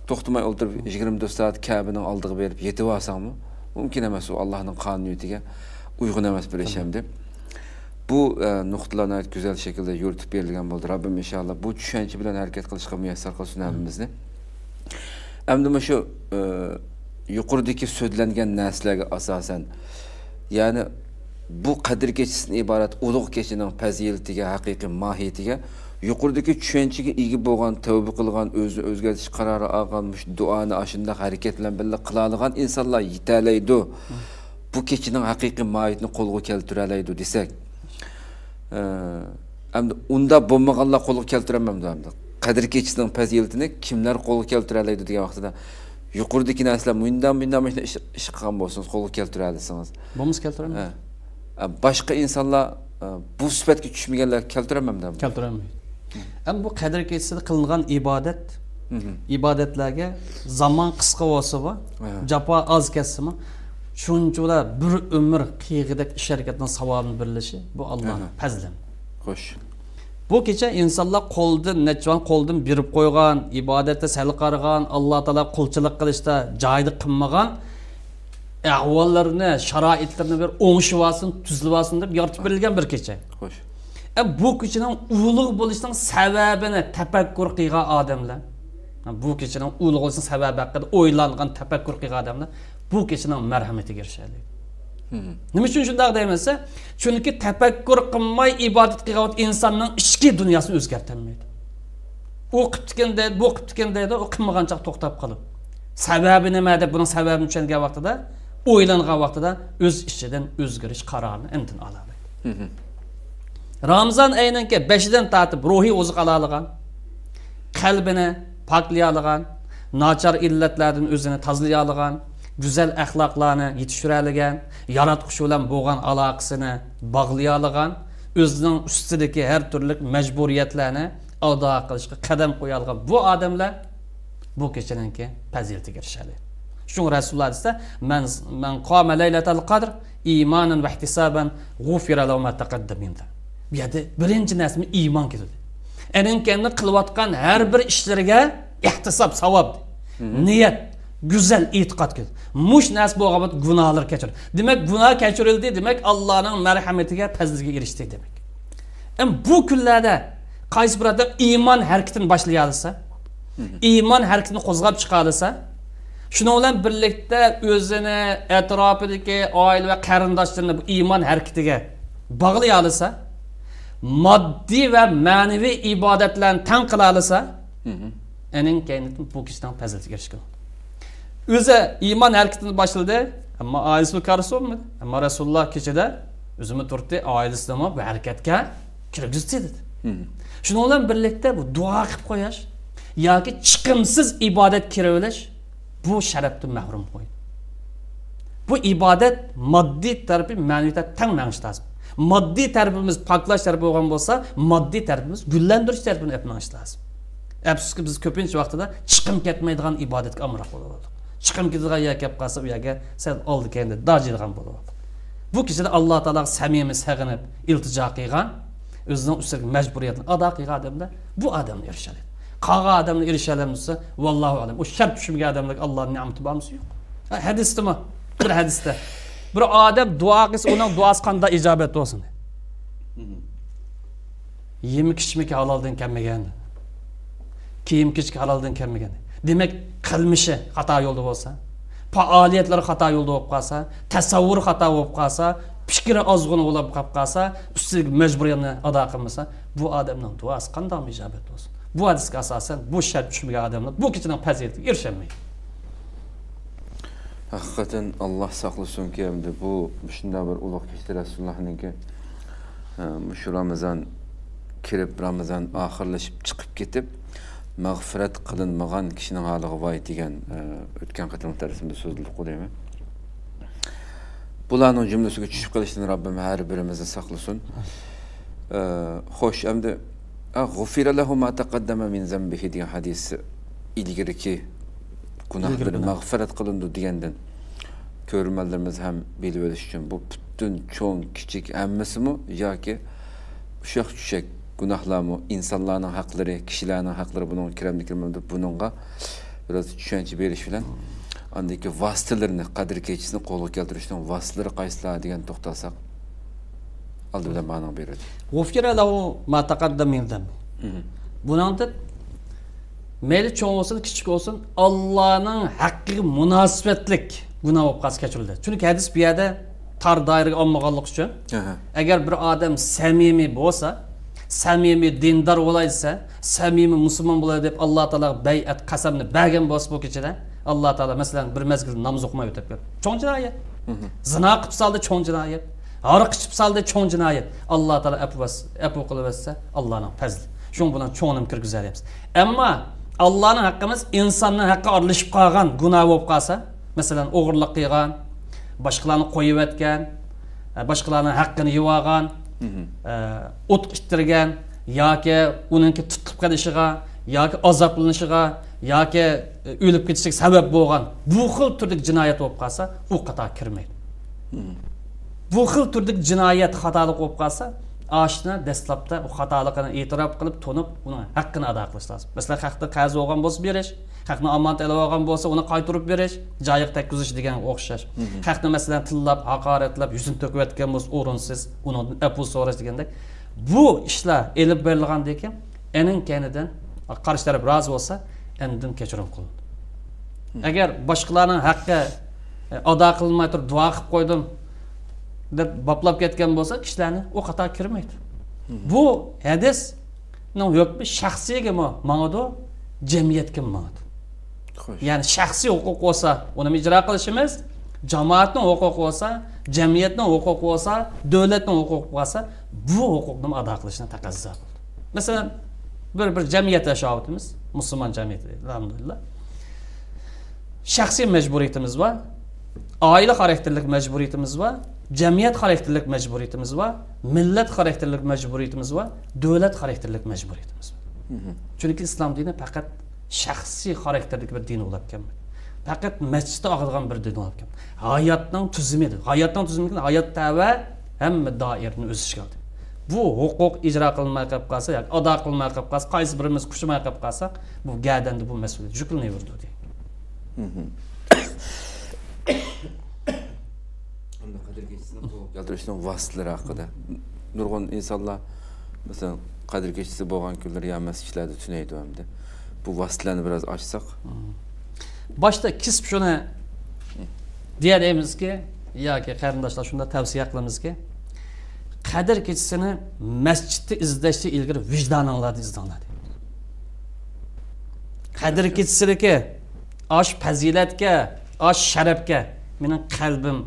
to'xtamay o'ltirib 24 soat Ka'baning oldiga berib yetib olsangmi? Mumkin emas, u Allohning qonuniyatiga uyg'un emas bir ish ham deb. bu nuqtalarni güzel şekilde yoritib berilgan bo'ldi. Rabbim inşallah bu tushuncha bilan harakat qilishga muyassar qilsin hamimizni. Endi shu yuqoridagi so'zlangan narsalarga asosan, ya'ni bu qadr kechisidan iborat ulug' kechining fazilatiga, haqiqiy mohiyatiga, yuqoridagi tushunchaga ega bo'lgan, tavba qilgan, o'zini o'zgartirish qarori olgan, duoni ashunda harakat bilan birga qila olgan insonlar yetalaydi. Bu kechining haqiqiy mohiyatini qo'lga keltira oladi desak, endi unda bo'lmaganlar qo'lga keltiramamdi. Qadr kechisining fazilatini kimlar qo'lga keltira oladi degan vaqtida yuqoridagi narsalar bundan ish qilgan bo'lsangiz qo'lga keltira olsangiz. Bo'lmas keltiramiz. Boshqa insonlar bu sifatga tushmaganlar keltiramamdi. Keltiramaydi. Ham bu qadr kechasida qilingan ibodatlarga zaman qisqa bo'lsa va jafo oz ketsimi, shunchalar bir umr qiyg'idek ish harakatning savobini birlashi bu Allohning fazli. Xo'sh. Bu kecha insonlar qo'ldan berib qo'ygan, ibodatda sal qargan, Alloh taolo qulchilik qilishda joyida qilmagan ahvollarni, sharoitlarni bir o'ngishvasin, tuzilvasin deb yoritib berilgan bir kecha. Xo'sh. Bu kechaning ulug' bo'lishining sababini tafakkur qilgan odamlar, bu kechaning ulug' bo'lishining sababi haqida o'ylangan, tafakkur qilgan odamlar bu kechaning marhamatiga erishadi. Nima uchun shunday deymansa? Chunki tafakkur qilmay ibodat qilgan insonning ichki dunyosini o'zgartirmaydi. U qilibdikanda, bu qilibdikanda, u qilmagancha to'xtab qolib. Sababi nima deb buning sababini tushungan vaqtida, o'ylangan vaqtida o'z ichidan o'zgarish qarorini intin oladi. Ramazon ayinki 5dan tortib ruhiy oziq ola olgan, qalbini poklay olgan, nachar illatlardan o'zini tozalay olgan, güzel axloqlarni yetishira olgan, yaratqush bilan bo'lgan aloqasini bog'lay olgan, o'zining ustidagi har turli majburiyatlarni ado qilishga qadam qo'ya olgan bu odamlar bu kechaninki fazilatiga erishadi. Shunga Rasululloh desa, man qoma laylatal qadr imanan va ihtisaban g'ufira lahu ma taqaddama min. Bu yerda birinchi narsa iymon keladi. Aninkani qilayotgan har bir ishlariga ihtisob, savob, niyat, güzel e'tiqod keladi. Mush narsa bo'lgan gunohlar kechir. Demak, gunoh kechirildi, demak Allohning marhamatiga, fazliga erishdi demak. Bu kunlarda qaysi bir odam iymon harakatini boshlay olsa, iymon harakatini qo'zg'ab chiqa olsa, shuningdan bilan birlikda o'zini, atrofidagi oila va qarindoshlarini bu iymon harakatiga bog'lay olsa, moddiy va ma'naviy ibodatlarni tan qila olsa, aning kainatni bu kishidan fazilatiga erishgan. O'zi iymon harakatini boshladi, ammo oilasi qarshi bo'lmadi. Ammo Rasululloh kechada o'zini turtdi, oilasini bu harakatga kirgizdi dedi. Shuningdan bilan birlikda bu duo qilib qo'yish yoki chiqimsiz ibodat kiraverish bu sharafdan mahrum qo'ydi. Bu ibodat moddiy tarafi, ma'naviy taraf tang ma'nish lazım. Moddiy tarafimiz poklash tarafi bo'lgan bo'lsa, moddiy tarafimiz gullantirish tarafini yapmanish lazım. Afsuski biz ko'pincha vaqtida chiqim ketmaydigan ibodatga amroq bo'ldik. Chiqim ketadigan yer kelib qolsa, u yerga sen oldi keldi, dojilgan bo'ladi. Bu kishida Alloh taologa samimiy sag'inib, iltijo qilgan, o'zining ustiga majburiyatni ado qilgan odamlar bu odamga erishadi. Qolgan odamga erishadimsa, vallohu alam, o shart tushmagan odamlarga Allohning ne'mati bormi yo'q. Hadisdami? Bir hadisda bir odam duo qilsa, uning duosi qanday ijobat bo'lsin. Yemek içmek halaldan kelmagan. Kiyim kechki halaldan kelmagan. Demak, qilmishi xato yo'lda bo'lsa, faoliyatlari xato yo'lda bo'lib qolsa, tasavvur xato bo'lib qolsa, fikri ozg'un bo'lib qolsa, ustiga majburiyatni ado qilmasa, bu odamning duosi qanday ijobat bo'lsin. Bu hadisga asosan bu shart tushmagan odamlar bu kechining fazilatiga erisholmaydi. Hakikaten Allah saqlasin ki endi bu shunday bir ulug' kechda Rasulullahninki shu Ramazon kirib, Ramazon oxirlashib chiqib ketib, mag'firat qilinmagan kishining holiga voy degan o'tgan qatim tariximda so'zilib qo'yaymi. Bularning jumlasiga tushib qolishdan Rabbim har birimizni saqlasin. Xo'sh, endi g'ufira lahu ma taqaddama min zambihi degan hadis ilgiriki gunohlarni mag'firat qilindi degandan ko'rmanlarimiz ham bilib olish uchun bu butun cho'ng kichik hammasimi yoki ushaq tushak gunohlarmi, insonlarning haqlari, kishilarning haqlari buning kiramdi buningga biraz tushuncha berish bilan andagi vositalarni, qadr kechisini qo'lga keltirishning vositalari qaysilar degan to'xtalsak, aldı bilen bana berdi. Gufira lahu ma taqaddam min zambi. Buningda meyli cho'ng bo'lsin, kichik bo'lsin, Allohning haqqiga munosabatlik gunoh bo'lib qolsa kechirildi. Chunki hadis bu yerda tar doiraga olmaganlik uchun agar bir odam samimiy bo'lsa, samimiy dindor bo'laysa, samimiy musulmon bo'ladi deb Alloh taolo bay'at qasamni bergan bo'lsa bu kechada Alloh taolo masalan bir mezgil namoz o'qimay o'tib berdi. Cho'ng jinoyat. Zina qilib saldi cho'ng jinoyat. Ariq ichib saldi cho'ng jinoyat. Alloh taolo afu qilaversa Allohning fazli. Shuning bilan cho'ngnim kirgizaryapmiz. Ammo Allohning haqqimiz insonning haqqi aralashib qolgan gunoh bo'lib qolsa, masalan o'g'irlik qilgan, boshqalarni qo'yib o'tgan, boshqalarning haqqini yeb olgan, o't ichtirgan yoki uningki tutilib qolishiga yoki azoblanishiga yoki o'lib ketishiga sabab bo'lgan bu xil turdagi jinoyat bo'lib qolsa, u qator kirmaydi. Bu xil turdagi jinoyat xatolik bo'lib qolsa, ashna dastlabda u xatoligini e'tirof qilib, to'nib, uni haqqini ado qilish lozim. Masalan, haqda qarz olgan bo'lsa berish, haqni omonat olgan bo'lsa, uni qaytarib berish, joyiga tekkizish degan o'xshash. Haqni masalan tillab, haqoratlab, yuzini to'kib o'tgan bo'lsa, o'rinsiz, uni afu so'rash degandek. Bu ishlar elib berilgandan keyin, ening kanidan qarshi taraf rozi bo'lsa, endan kechirim qilindi. Agar boshqalarning haqqi ado qilmay turib duo qilib qo'ydim deb boplab ketgan bo'lsa, kishilarni o qator kirmaydi. Bu hadisning hukmi shaxsiyga ma'noda jamiyatga ma'noda. Ya'ni shaxsiy huquq bo'lsa, uni ijro qilishimiz, jamoatning huquqi bo'lsa, jamiyatning huquqi bo'lsa, davlatning huquqi bo'lsa, bu huquqni ado qilishni taqozo bo'ldi. Masalan, bir jamiyat yashayapmiz, musulmon jamiyati, alhamdulillah. Shaxsiy majburiyatimiz bor, oila xarakterlik majburiyatimiz bor, jamiyat xarakterlik majburiyatimiz bor, millat xarakterlik majburiyatimiz bor, davlat xarakterlik majburiyatimiz bor. Chunki islom dini faqat shaxsiy xarakterdagi bir din bo'lib kelmaydi. Faqat masjidda og'ilgan bir din bo'lib kelmaydi. Hayotning tuzumidir. Hayotning tuzumi hayotda va hamma doirani o'z ichiga oldi. Bu huquq ijro qilmay qolib qolsa, yoki ado qilmay qolib qolsa, qaysi birimiz kuchmay qolib qolsa, bu gadanda bu mas'uliyat yuklanaverdi deydi. Qadir kechasini qo'lga keltirishning vositalari haqida nurg'un insonlar masalan Qadir kechasi bo'lgan kunlar ya masjidlarda tunaydi hamda. Bu vositalarni biroz ochsak. Boshda kisb shuni deyamizki, yoki qarindoshlar shunda tavsiya qilamizki, Qadir kechasini masjidda izlashdan ilgari vijdoninglarni izlanglar. Qadir kechasidagi osh fazilatga, osh sharafga mening qalbim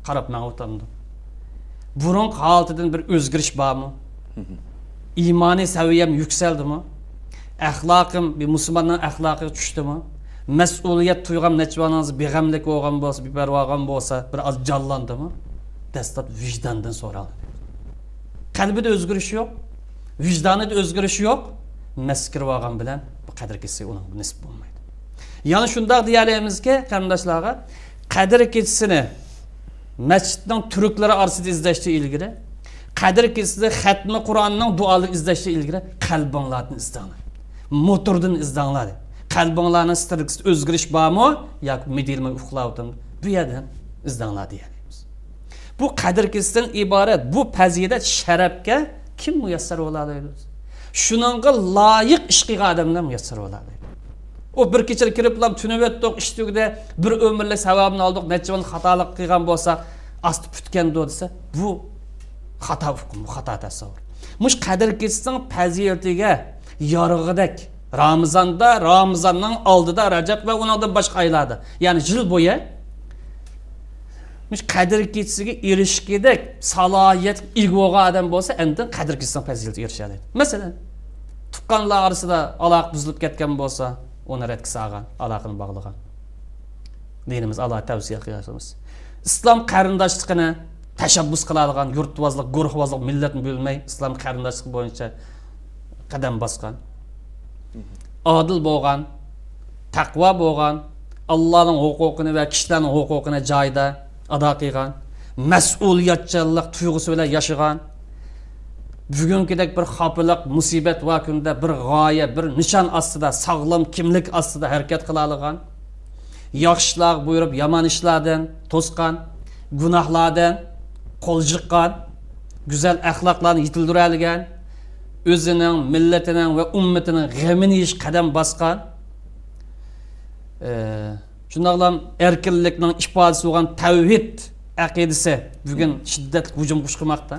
qarab ma'otamdi. Burun holatidan bir o'zgarish bormi? İmani saviyam yükseldimi? Axloqim bir musulmonning axloqiga tushdimi? Mas'uliyat tuygan nechvanangiz beg'amlik bo'lgan bo'lsa, beparvo bo'lgan bo'lsa, bir oz jonlandimi? Dastlab vijdondan so'raladi. Qalbida o'zgarish yo'q, vijdonida o'zgarish yo'q, maskir bo'lgan bilan bu qadr kechasi uning nisb bo'lmaydi. Ya'ni shunday deyalamizki, qarindoshlarga, Qadr kechasini masjidning turuklari orasida izlashga ilgari, Qadr kechasida xatmi Qur'onning duolarni izlashga ilgari qalbinglarni izlanglar. Motordan izlanglar. Qalbinglarning stirgisi o'zgarish bormi yoki medilma uxlayotimi? Bu yerdan izlanglar deyamiz. Bu Qadr kechasidan iborat bu fazilat sharafga kim muyassar bo'ladi? Shuningga loyiq ish qilgan odamlar muyassar bo'ladi. O bir kecha kirib lam tunib o'tdik, ishdikda bir umrlik savobni oldik, nechavan xatolik qilgan bo'lsa, asti putgan desa, bu xato hukm, xato tasavvur. Mush Qadr kechasining fazilatiga yorug'idek Ramazonda, Ramazonning oldida Rajab va undan boshqa oylarda, ya'ni yil bo'yi mush Qadr kechasiga erishgidek salohiyat ega bo'lgan odam bo'lsa, endi Qadr kechasining fazilatiga erishadi. Masalan, tuqqanlar orasida aloq buzilib ketgan bo'lsa, onu rətkisi ağan, alaqını bağlayan. Dinimiz Allah tavsiye qilamiz. İslam qarindoshligini tashabbus qiladigan, yurtbozlik, guruhbozlik, millatni bo'lmay, islom qarindoshlik bo'yicha qadam bosgan. Adil bo'lgan, taqvo bo'lgan, Allohning huquqini va kishilarning huquqini joyida ado qilgan, mas'uliyatchanlik tuyg'usi bilan yashagan. Bugünkidek bir xapilik, musibat va kunda bir g'oya, bir nishon ostida, sog'lom kimlik ostida harakat qila olgan, yaxshilar buyurib yomon ishlardan to'sgan, gunohlardan qo'l jiqqan, güzel axloqlarni yetildiradigan, o'zining, millatining va ummatining g'amini yeyish qadam bosgan, shundoqlam erkinlikning ifodasi bo'lgan tavhid aqidasi bugun shiddatli hujum qilmoqda.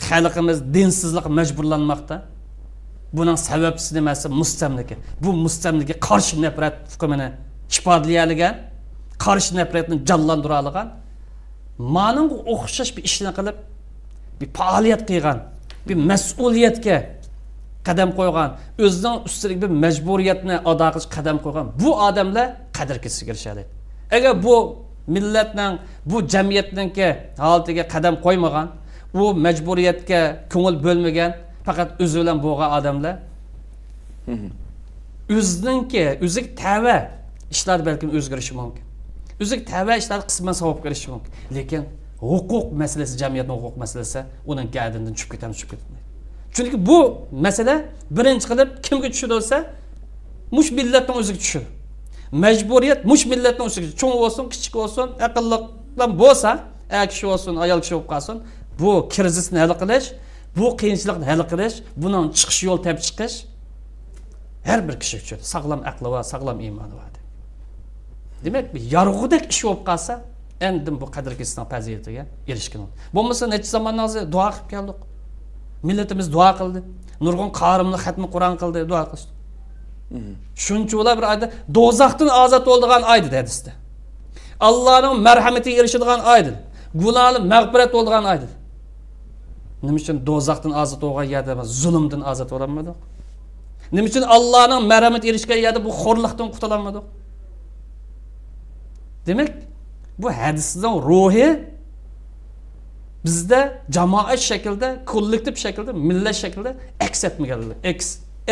Xalqimiz dinsizlik majburlanmoqda. Buning sababchisi nimasi? Mustamlika. Bu mustamlika qarshi nafrat hukmini ifodalagan, qarshi nafratni jonlantira olgan, ma'ning o'xshash bir ishni qilib, bir faoliyat qilgan, bir mas'uliyatga qadam qo'ygan, o'zining ustiga bir majburiyatni ado qilish qadam qo'ygan bu odamlar qadr kesiga kirishadi. Agar bu millatning, bu jamiyatningki holatiga qadam qo'ymagan, u majburiyatga ko'ngil bo'lmagan, faqat o'zi bilan bo'lgan odamlar o'ziga tava ishlar balki o'zgarishi mumkin. O'ziga tava ishlar qisman savob berishi mumkin. Lekin huquq masalasi, jamiyatning huquq masalasi uning gadindan tushib ketadi. Chunki bu masala birinchi qilib kimga tushadi bo'lsa, mush millatning o'ziga tushadi. Majburiyat mush millatning o'ziga, cho'ng bo'lsin, kichik bo'lsin, aqlliqdan bo'lsa, kishi bo'lsin, ayol kishi bo'lib qolsin, bu krizisni hal qilish, bu qiyinchilikni hal qilish, buning chiqish yo'l topib chiqish har bir kishi uchun sog'lom aqli va sog'lom iymoni bor. Demak, bir yorug'idek ish bo'lib qolsa, endi bu qadr kesishning fazilatiga erishgan. Bo'lmasa necha zamondan hozir duo qilib keldik. Millatimiz duo qildi. Nurg'un qarimni xatmi Qur'on qildi, duo qildi. Shuncha bir oyda do'zaxdan ozod bo'lgan oydi hadisda. Allohning marhamatiga erishadigan oydi. Gunohlar mag'firat bo'lgan oydi. Nima uchun do'zaxdan ozod bo'lgan yerda zulmdan ozod bo'lanmadik? Nima uchun Allohning marhamatiga erishgan yerda bu xo'rlikdan qutulanmadik? Demak, bu hadisning ruhi bizde jamoat şekilde, kollektif şekilde, millet şekilde aks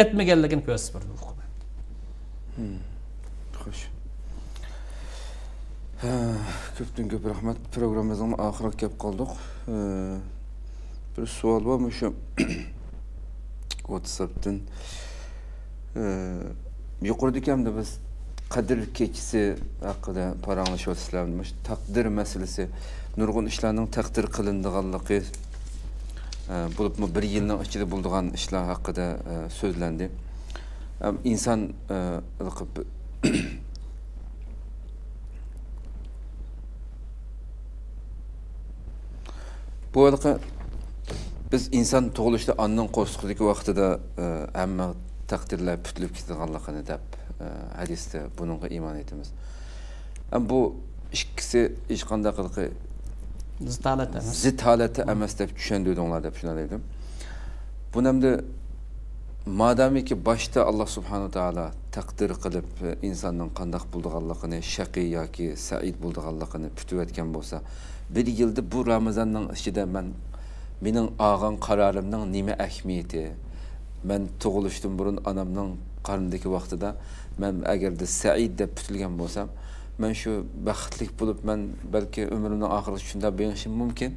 etmegenligini gösterdi. Xo'sh. Ko'pdan ko'p rahmat. Programmamizning oxiriga kelib qoldik. Bir savol bormi shu WhatsAppdan? Yuqoridagimda biz qadr kechisi haqida paranglashyotsizlarmish. Taqdir masalasi, nurg'un ishlarning taqdir qilindiganligi bo'libmi bir yilning ichida bo'lgan ishlar haqida so'zlandi. İnsan bu arada biz inson tug'ilishda anning qo'rqidagi vaqtida hamma taqdirlar putlib ketganligini deb hadisda bunga iymon etamiz. Bu ikkisi hech qanday qilqi zid holati emas deb tushundirdinglar deb tushunardim. Bu namda madamiki başta Allah subhanahu taala taqdir qilib insonning qanday bo'lganligini, shaqiy yoki said bo'lganligini putib etgan bo'lsa, bir yilda bu Ramazonning ichida mening olgan qarorimning nima ahamiyati, men tug'ilishdan burun onamning qarnidagi vaqtida men agarda said deb putilgan bo'lsam, men shu baxtli bo'lib men balki umrimning oxirida shunda bo'lishim mumkin.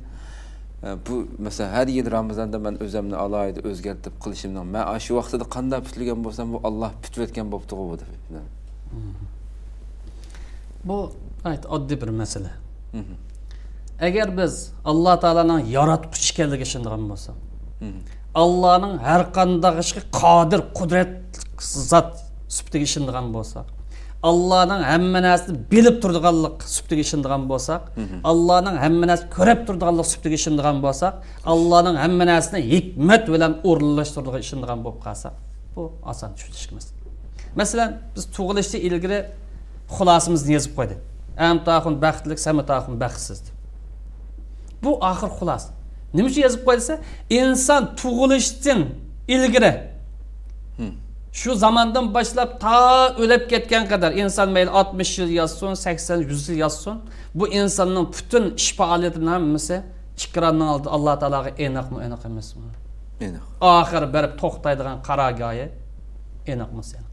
Bu mesela her yıl Ramazan'da ben özümle alaydı özgertip kılışımdan. Ben şu vaxtıda qanday putilgan bo'lsam, bu Allah pütvetken boptu bu da. Bu oddiy bir mesele. Eğer biz Allah Teala'nın yaratquchi ekanligiga ishongan bo'lsak, Allah'ın her qanday ishga qodir, qudrat zot sifatida ishongan bo'lsak, Allah'ın hamma narsani bilib turadiganlik sifatida ishongan bo'lsak, Allah'ın hamma narsani ko'rib turadiganlik sifatida ishongan bo'lsak, Allah'ın hamma narsani hikmat bilan o'rinlashtiradigan ishongan bo'lib qolsa, bu oson tushunish emas. Masalan, biz tug'ilishda ilgari xulosamizni yozib qo'ydik. Amtahun baxtlik, samatahun baxtsiz. Bu oxir xulos. Nima uchun yozib qo'ydisa, inson tug'ilishdan ilgari şu zamandan başlap ta ölüp ketken kadar insan mayli 60 yıl yazsın, 80 100 yıl yazsın, bu insanın bütün iş faaliyetinin hemisi çıkıranın aldı Allah Teala'ya enak mı enak emas mı? Enak. Ahir berip to'xtaydigan qarorgohi enak mı enak?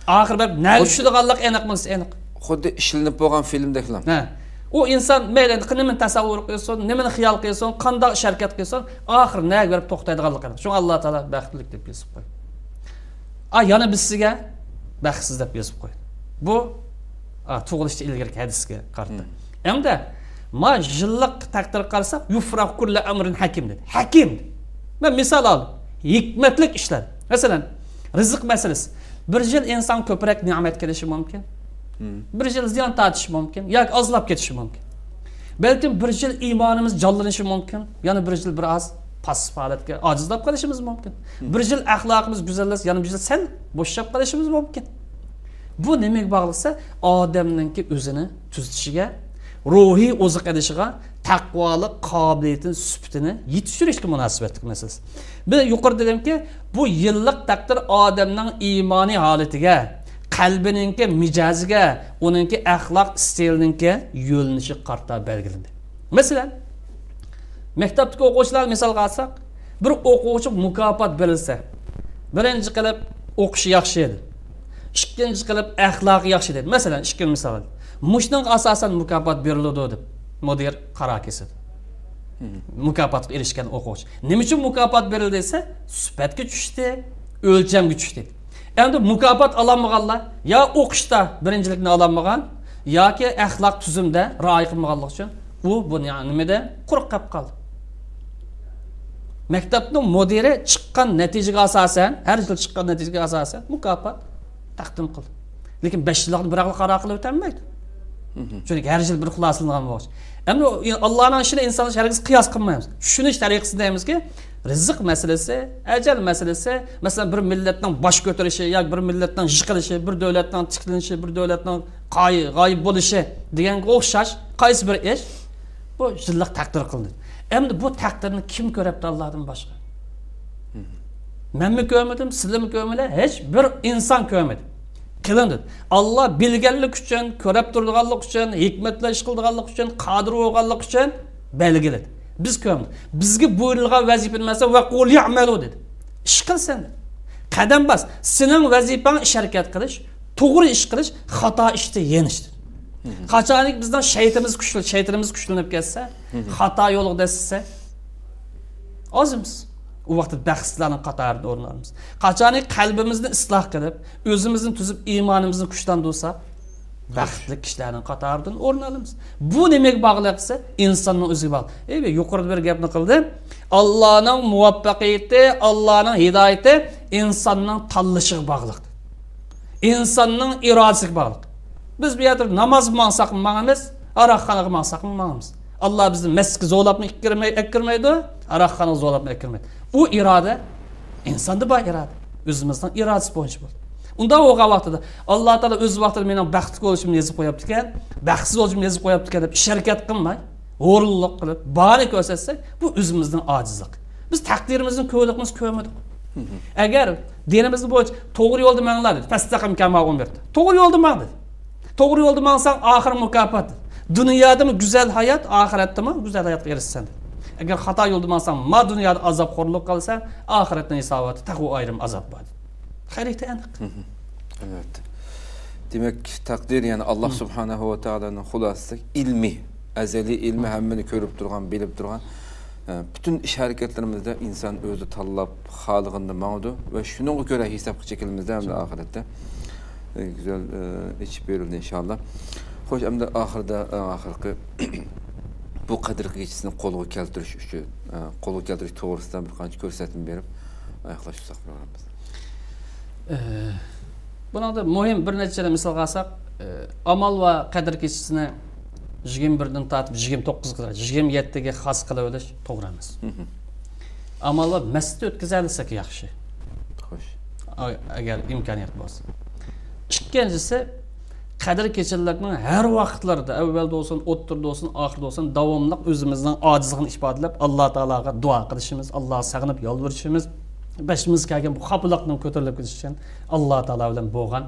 Ahir berip ne düşüdiganlik enak mı enak? Xuddi ishlanib bo'lgan filmdagilar. Ha. O insan mayli nimani tasavvur qilsin, nimani xiyol qilsin, qanday harakat qilsin, ahir ne berip to'xtaydiganlik enak. Şu Allah Teala baxtlik deb yozib qo'ydi. Yana biz sizga baxtsiz deb yozib qo'ydi. Bu tug'ilishda ilgari hadisga qarta. Hamda Ma yillik taqdir qarasak, yufraq kulli amrin hakim dedi. Hakim. Men misal aldım. Hikmetlik işler. Mesela rızık meselesi. Bir yıl insan köprek nimet kelishi mumkin. Bir yıl ziyon tortishi mumkin yoki ozlab ketishi mumkin. Belki bir yıl imonimiz jonlanishi mumkin. Yana bir yıl biraz pasif holatga ojizlab qolishimiz mumkin. Bir yıl axloqimiz go'zallashsa, yana bir yıl sen bo'shab qolishimiz mumkin. Bu nimaga bog'liqsa, odamninki o'zini tuzitishiga, ruhiy oziq edishiga, taqvolik qobiliyatini, sifatini yetishtirishga munosabatli masalasi. Bir yuqori dedimki, bu yillik taqdir odamning iymoniy holatiga, qalbininki mijoziga, uninki axloq stiliniki yo'linishi qarta belgilandi. Masalan, maktabdagi o'quvchilar misolga olsak, bir o'quvchi mukofot berilsa, birinchi qilib o'qishi yaxshi edi. Ikkinchi qilib axloqi yaxshi edi. Masalan, ikkinchi misol. Mushning asosan mukofot beriladi deb mudir qaror kesadi. Mukofotga erishgan o'quvchi. Nima uchun mukofot berildi desa, sifatga tushdi, o'lchamga tushdi. Endi mukofot ololmaganlar yo o'qishda birinchilikni ololmagan yoki axloq tuzumda rioya qilmaganlik uchun bu nimada quruq qolib qoldi. Maktabning mudiri chiqqan natijaga asosan, har yil chiqqan natijaga asosan mukofot taqdim qildi. Lekin 5 yillikni bir aql qaror qilib o'tolmaydi. Chunki har yil bir xulosalangan bo'lsa. Endi Allohning ishini insonlar hargiz qiyos qilmaymiz. Tushunish tariqasida deymizki, rizq masalasi, ajal masalasi, masalan bir millatning bosh ko'tarishi yoki bir millatning yiqilishi, bir davlatning tiklanishi, bir davlatning g'oyib bo'lishi deganga o'xshash qaysi bir ish bu yillik taqdir qilindi. Endi bu taqdirni kim ko'ribdi Allohdan boshqa? Menmi ko'rmadim, sizlarmi ko'rmalar? Hech bir inson ko'rmadi. Qilindi. Allah bilganlik uchun, ko'rib turganlik uchun, hikmatli ish qilganlik uchun, qodir bo'lganlik uchun belgiladi. Biz ko'ramiz. Bizga buyurilgan vazifa nimasi? Va qul ya'malu dedi. Ish qilsan. Qadam bas. Sening vazifang ish harakat qilish, to'g'ri ish qilish, xato ishni yenishdir. Qachoniki bizdan shaytonimiz kuchlanib ketsa, xato yo'lga desa, ozimiz. U vaqtda baxsizlarning qatoridan o'rin olamiz. Qachoniki qalbimizni isloh qilib, o'zimizni tuzib, iymonimizni kuchlantirsak, baxtli kishilarning qatoridan o'rin olamiz. Bu nimaga bog'liqsa, insonning o'ziga bog'liq. Yuqorida bir gapni qildi. Allohning muvaffaqiyati, Allohning hidoyati insonning tanlashiga bog'liq. Insonning irodasiga bog'liq. Biz bu yerda namoz maqsaqmi maqamiz, aroqxonaga maqsaqmi maqamiz. Allah bizni mescid zo'labni ikkirmaydi, aroqxonaga zo'labni ikkirmaydi. U iroda insonda bor iroda. O'zimizning irodasi bo'yicha bo'ldi. Unda o vaqtida Alloh taolo o'z vaqtida mening baxtli bo'lishimni yozib qo'yapti ekan, baxtsiz bo'lishimni yozib qo'yapti ekan deb harakat qilmay, o'rinliq qilib, bari ko'rsatsak, bu o'zimizning ojizlik. Biz taqdirimizni ko'rlikmiz ko'rmadik. Agar dinimiz bo'yicha to'g'ri yo'lda manglar dedi. Fastaqim kama umirdi. To'g'ri yo'lda mang dedi. To'g'ri yo'lda mangsang oxir mukofot. Dunyodami go'zal hayot, oxiratdami go'zal hayotga erishsan. Agar xato yo'lda mangsang, ma dunyoda azobxo'rlik qilsan, oxiratning hisoboti taqvo ayrim azob bor. Xayriyat aniq. Evet. Demek takdir yani Allah Subhanahu ve Taala'nın xulosasi ilmi, azali ilmi hammani ko'rib turgan, bilib turgan. Bütün iş hareketlerimizde insan özü tanlab, halig'ini mağdu ve şununga ko'ra hisob çekilmizde hem de ahirette. Güzel iş berildi inşallah. Hoş hem de ahirki bu qadr kechisini qo'lga keltirish uchun, qo'lga keltirish to'g'risida bir qancha ko'rsatma berib oyoqlashsak programmamiz. Buningda muhim bir nechta misol olsak, amal va qadr kechisini 21dan tortib 29 ga, 27 ga xos qilib olish to'g'ri emas. Amal va masjid o'tkazilsa yaxshi. Xo'sh. Agar imkoniyat bo'lsa. Ikkinchisi qadr kechilarning har vaqtlarda, avvalda bo'lsin, o'ttirda bo'lsin, oxirda bo'lsin, davomli o'zimizning ojizligini ifodalab, Alloh taolaga duo qilishimiz, Allohga sig'inib yolvorishimiz, başımız kelgan bu xaplaqning ko'tarilib ketish uchun Alloh taolo bilan bo'lgan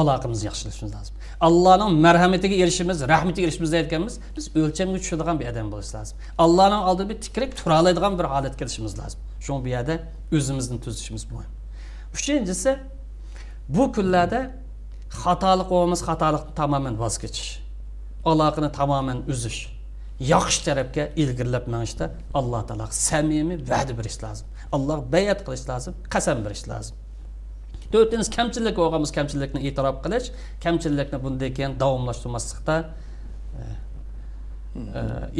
aloqamizni yaxshilashimiz lozim. Allohning marhamatiga erishimiz, rahmatiga erishimiz aytganmiz, biz o'lchamga tushadigan bir odam bo'lishimiz lozim. Allohning oldida bir tikrik tura oladigan bir holatga kelishimiz lozim. Shu bu yerda o'zimizni tuzishimiz muhim. Uchinchisi, bu kunlarda xatolik bo'lmasa, xatolikni tamoman voz kechish, aloqani tamoman uzish, yaxshi tarafga ilgirlab menishda Alloh taolo samimiy va'da berish lozim. Allah bayat qilish lozim, qasam berish lozim. To'rtinchisi kamchilik bo'lganmiz, kamchilikni e'tirof qilish, kamchilikni bunday keyin davomlashtirmaslikda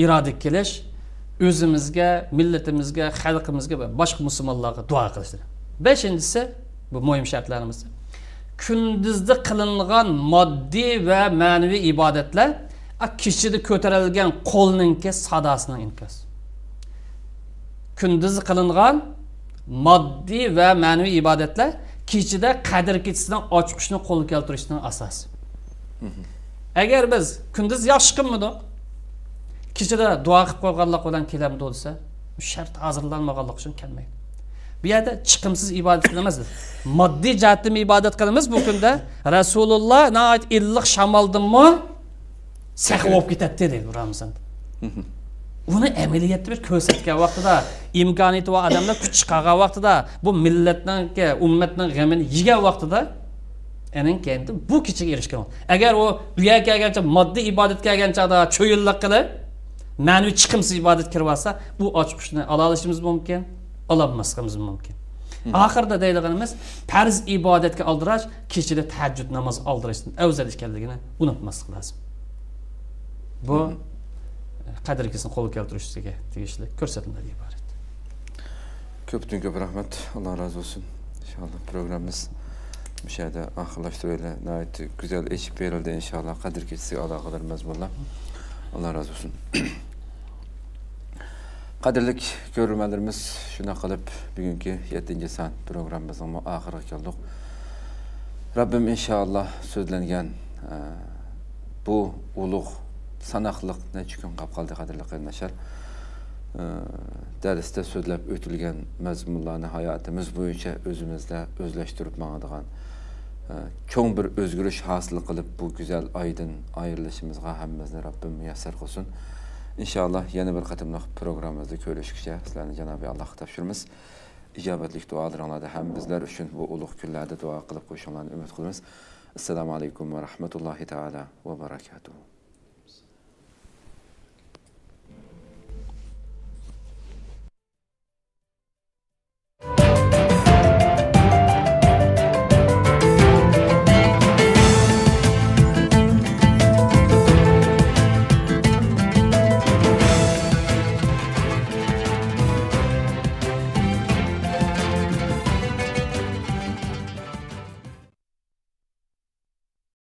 iroda kelish, o'zimizga, millatimizga, xalqimizga va boshqa musulmonlarga duo qilishdir. 5-inchisi bu muhim shartlarimiz. Kunduzda qilingan moddiy va ma'naviy ibodatlar kechida ko'tarilgan qo'lninki sadosining inkosi. Kunduz qilingan moddiy va ma'naviy ibodatlar kechida qadr kechisidan ochiqishni qo'lga keltirishning asosi. Agar biz kunduz yaxshi qilmadik, kechida duo qilib qo'yganlik bilan kelamdi bo'lsa, bu shart hozirlanmaganlik uchun kelmaydi. Bu yerda chiqimsiz ibodat qilamiz. Moddiy jihatdan ibodat qilamiz bu kunda. Rasululloh na'at illiq shamoldinmi saqib olib ketadi deydi Ramazon. Uni amaliyotda bir ko'rsatgan vaqtida, imkoniyati va odamlar kuch chiqargan vaqtida, bu millatning, ummatning g'amini yegan vaqtida ening kendi bu kechaga erishgan. Agar u bu yerga kelgancha moddiy ibodat kelganchada cho'yinlik qilib, ma'naviy chiqimsiz ibodat kirib olsa, bu ochiqishni ola olishimiz mumkin, ololmasligimiz mumkin. Oxirida deydiganimiz farz ibodatga aldirash, kechida tahajjud namoz aldirashdan afzal ekanligini unutmaslik lozim. Bu qadrkesini qo'lga keltirishga tegishli ko'rsatmalar iborat. Ko'pdan-ko'p rahmat. Alloh razı olsun. İnşallah programımız bu yerda oxirlashtiraylik. Nəhayət güzel eşib berildi inşallah. Qadr kechisiga aloqador mazmunlar. Allah razı olsun. Qadrlik ko'ruvchilarimiz, shuna qilib bugungi 7-san programmamizning oxiriga keldik. Rabbim inşallah so'zlangan bu ulug' sanoqliq necha kun qolib qoldi qadrli qarindoshlar. Darsda so'zlab o'tilgan mazmunlarni hayotimiz bo'yicha o'zimizda o'zlashtirib mangadigan cho'ng bir o'zgarish hosil qilib bu go'zal oydin ayrilishimizga hammamizni Rabbim muyassar qilsin. İnşallah yana bir qatimliq programmamizda ko'rishguncha sizlarni Janobi Allohga topshiramiz. Ijobatli duolaringizda ham bizlar uchun bu ulug' kunlarda duo qilib qo'yishingizni umid qilamiz. Assalomu alaykum va rahmatullohi taala va barakatuh.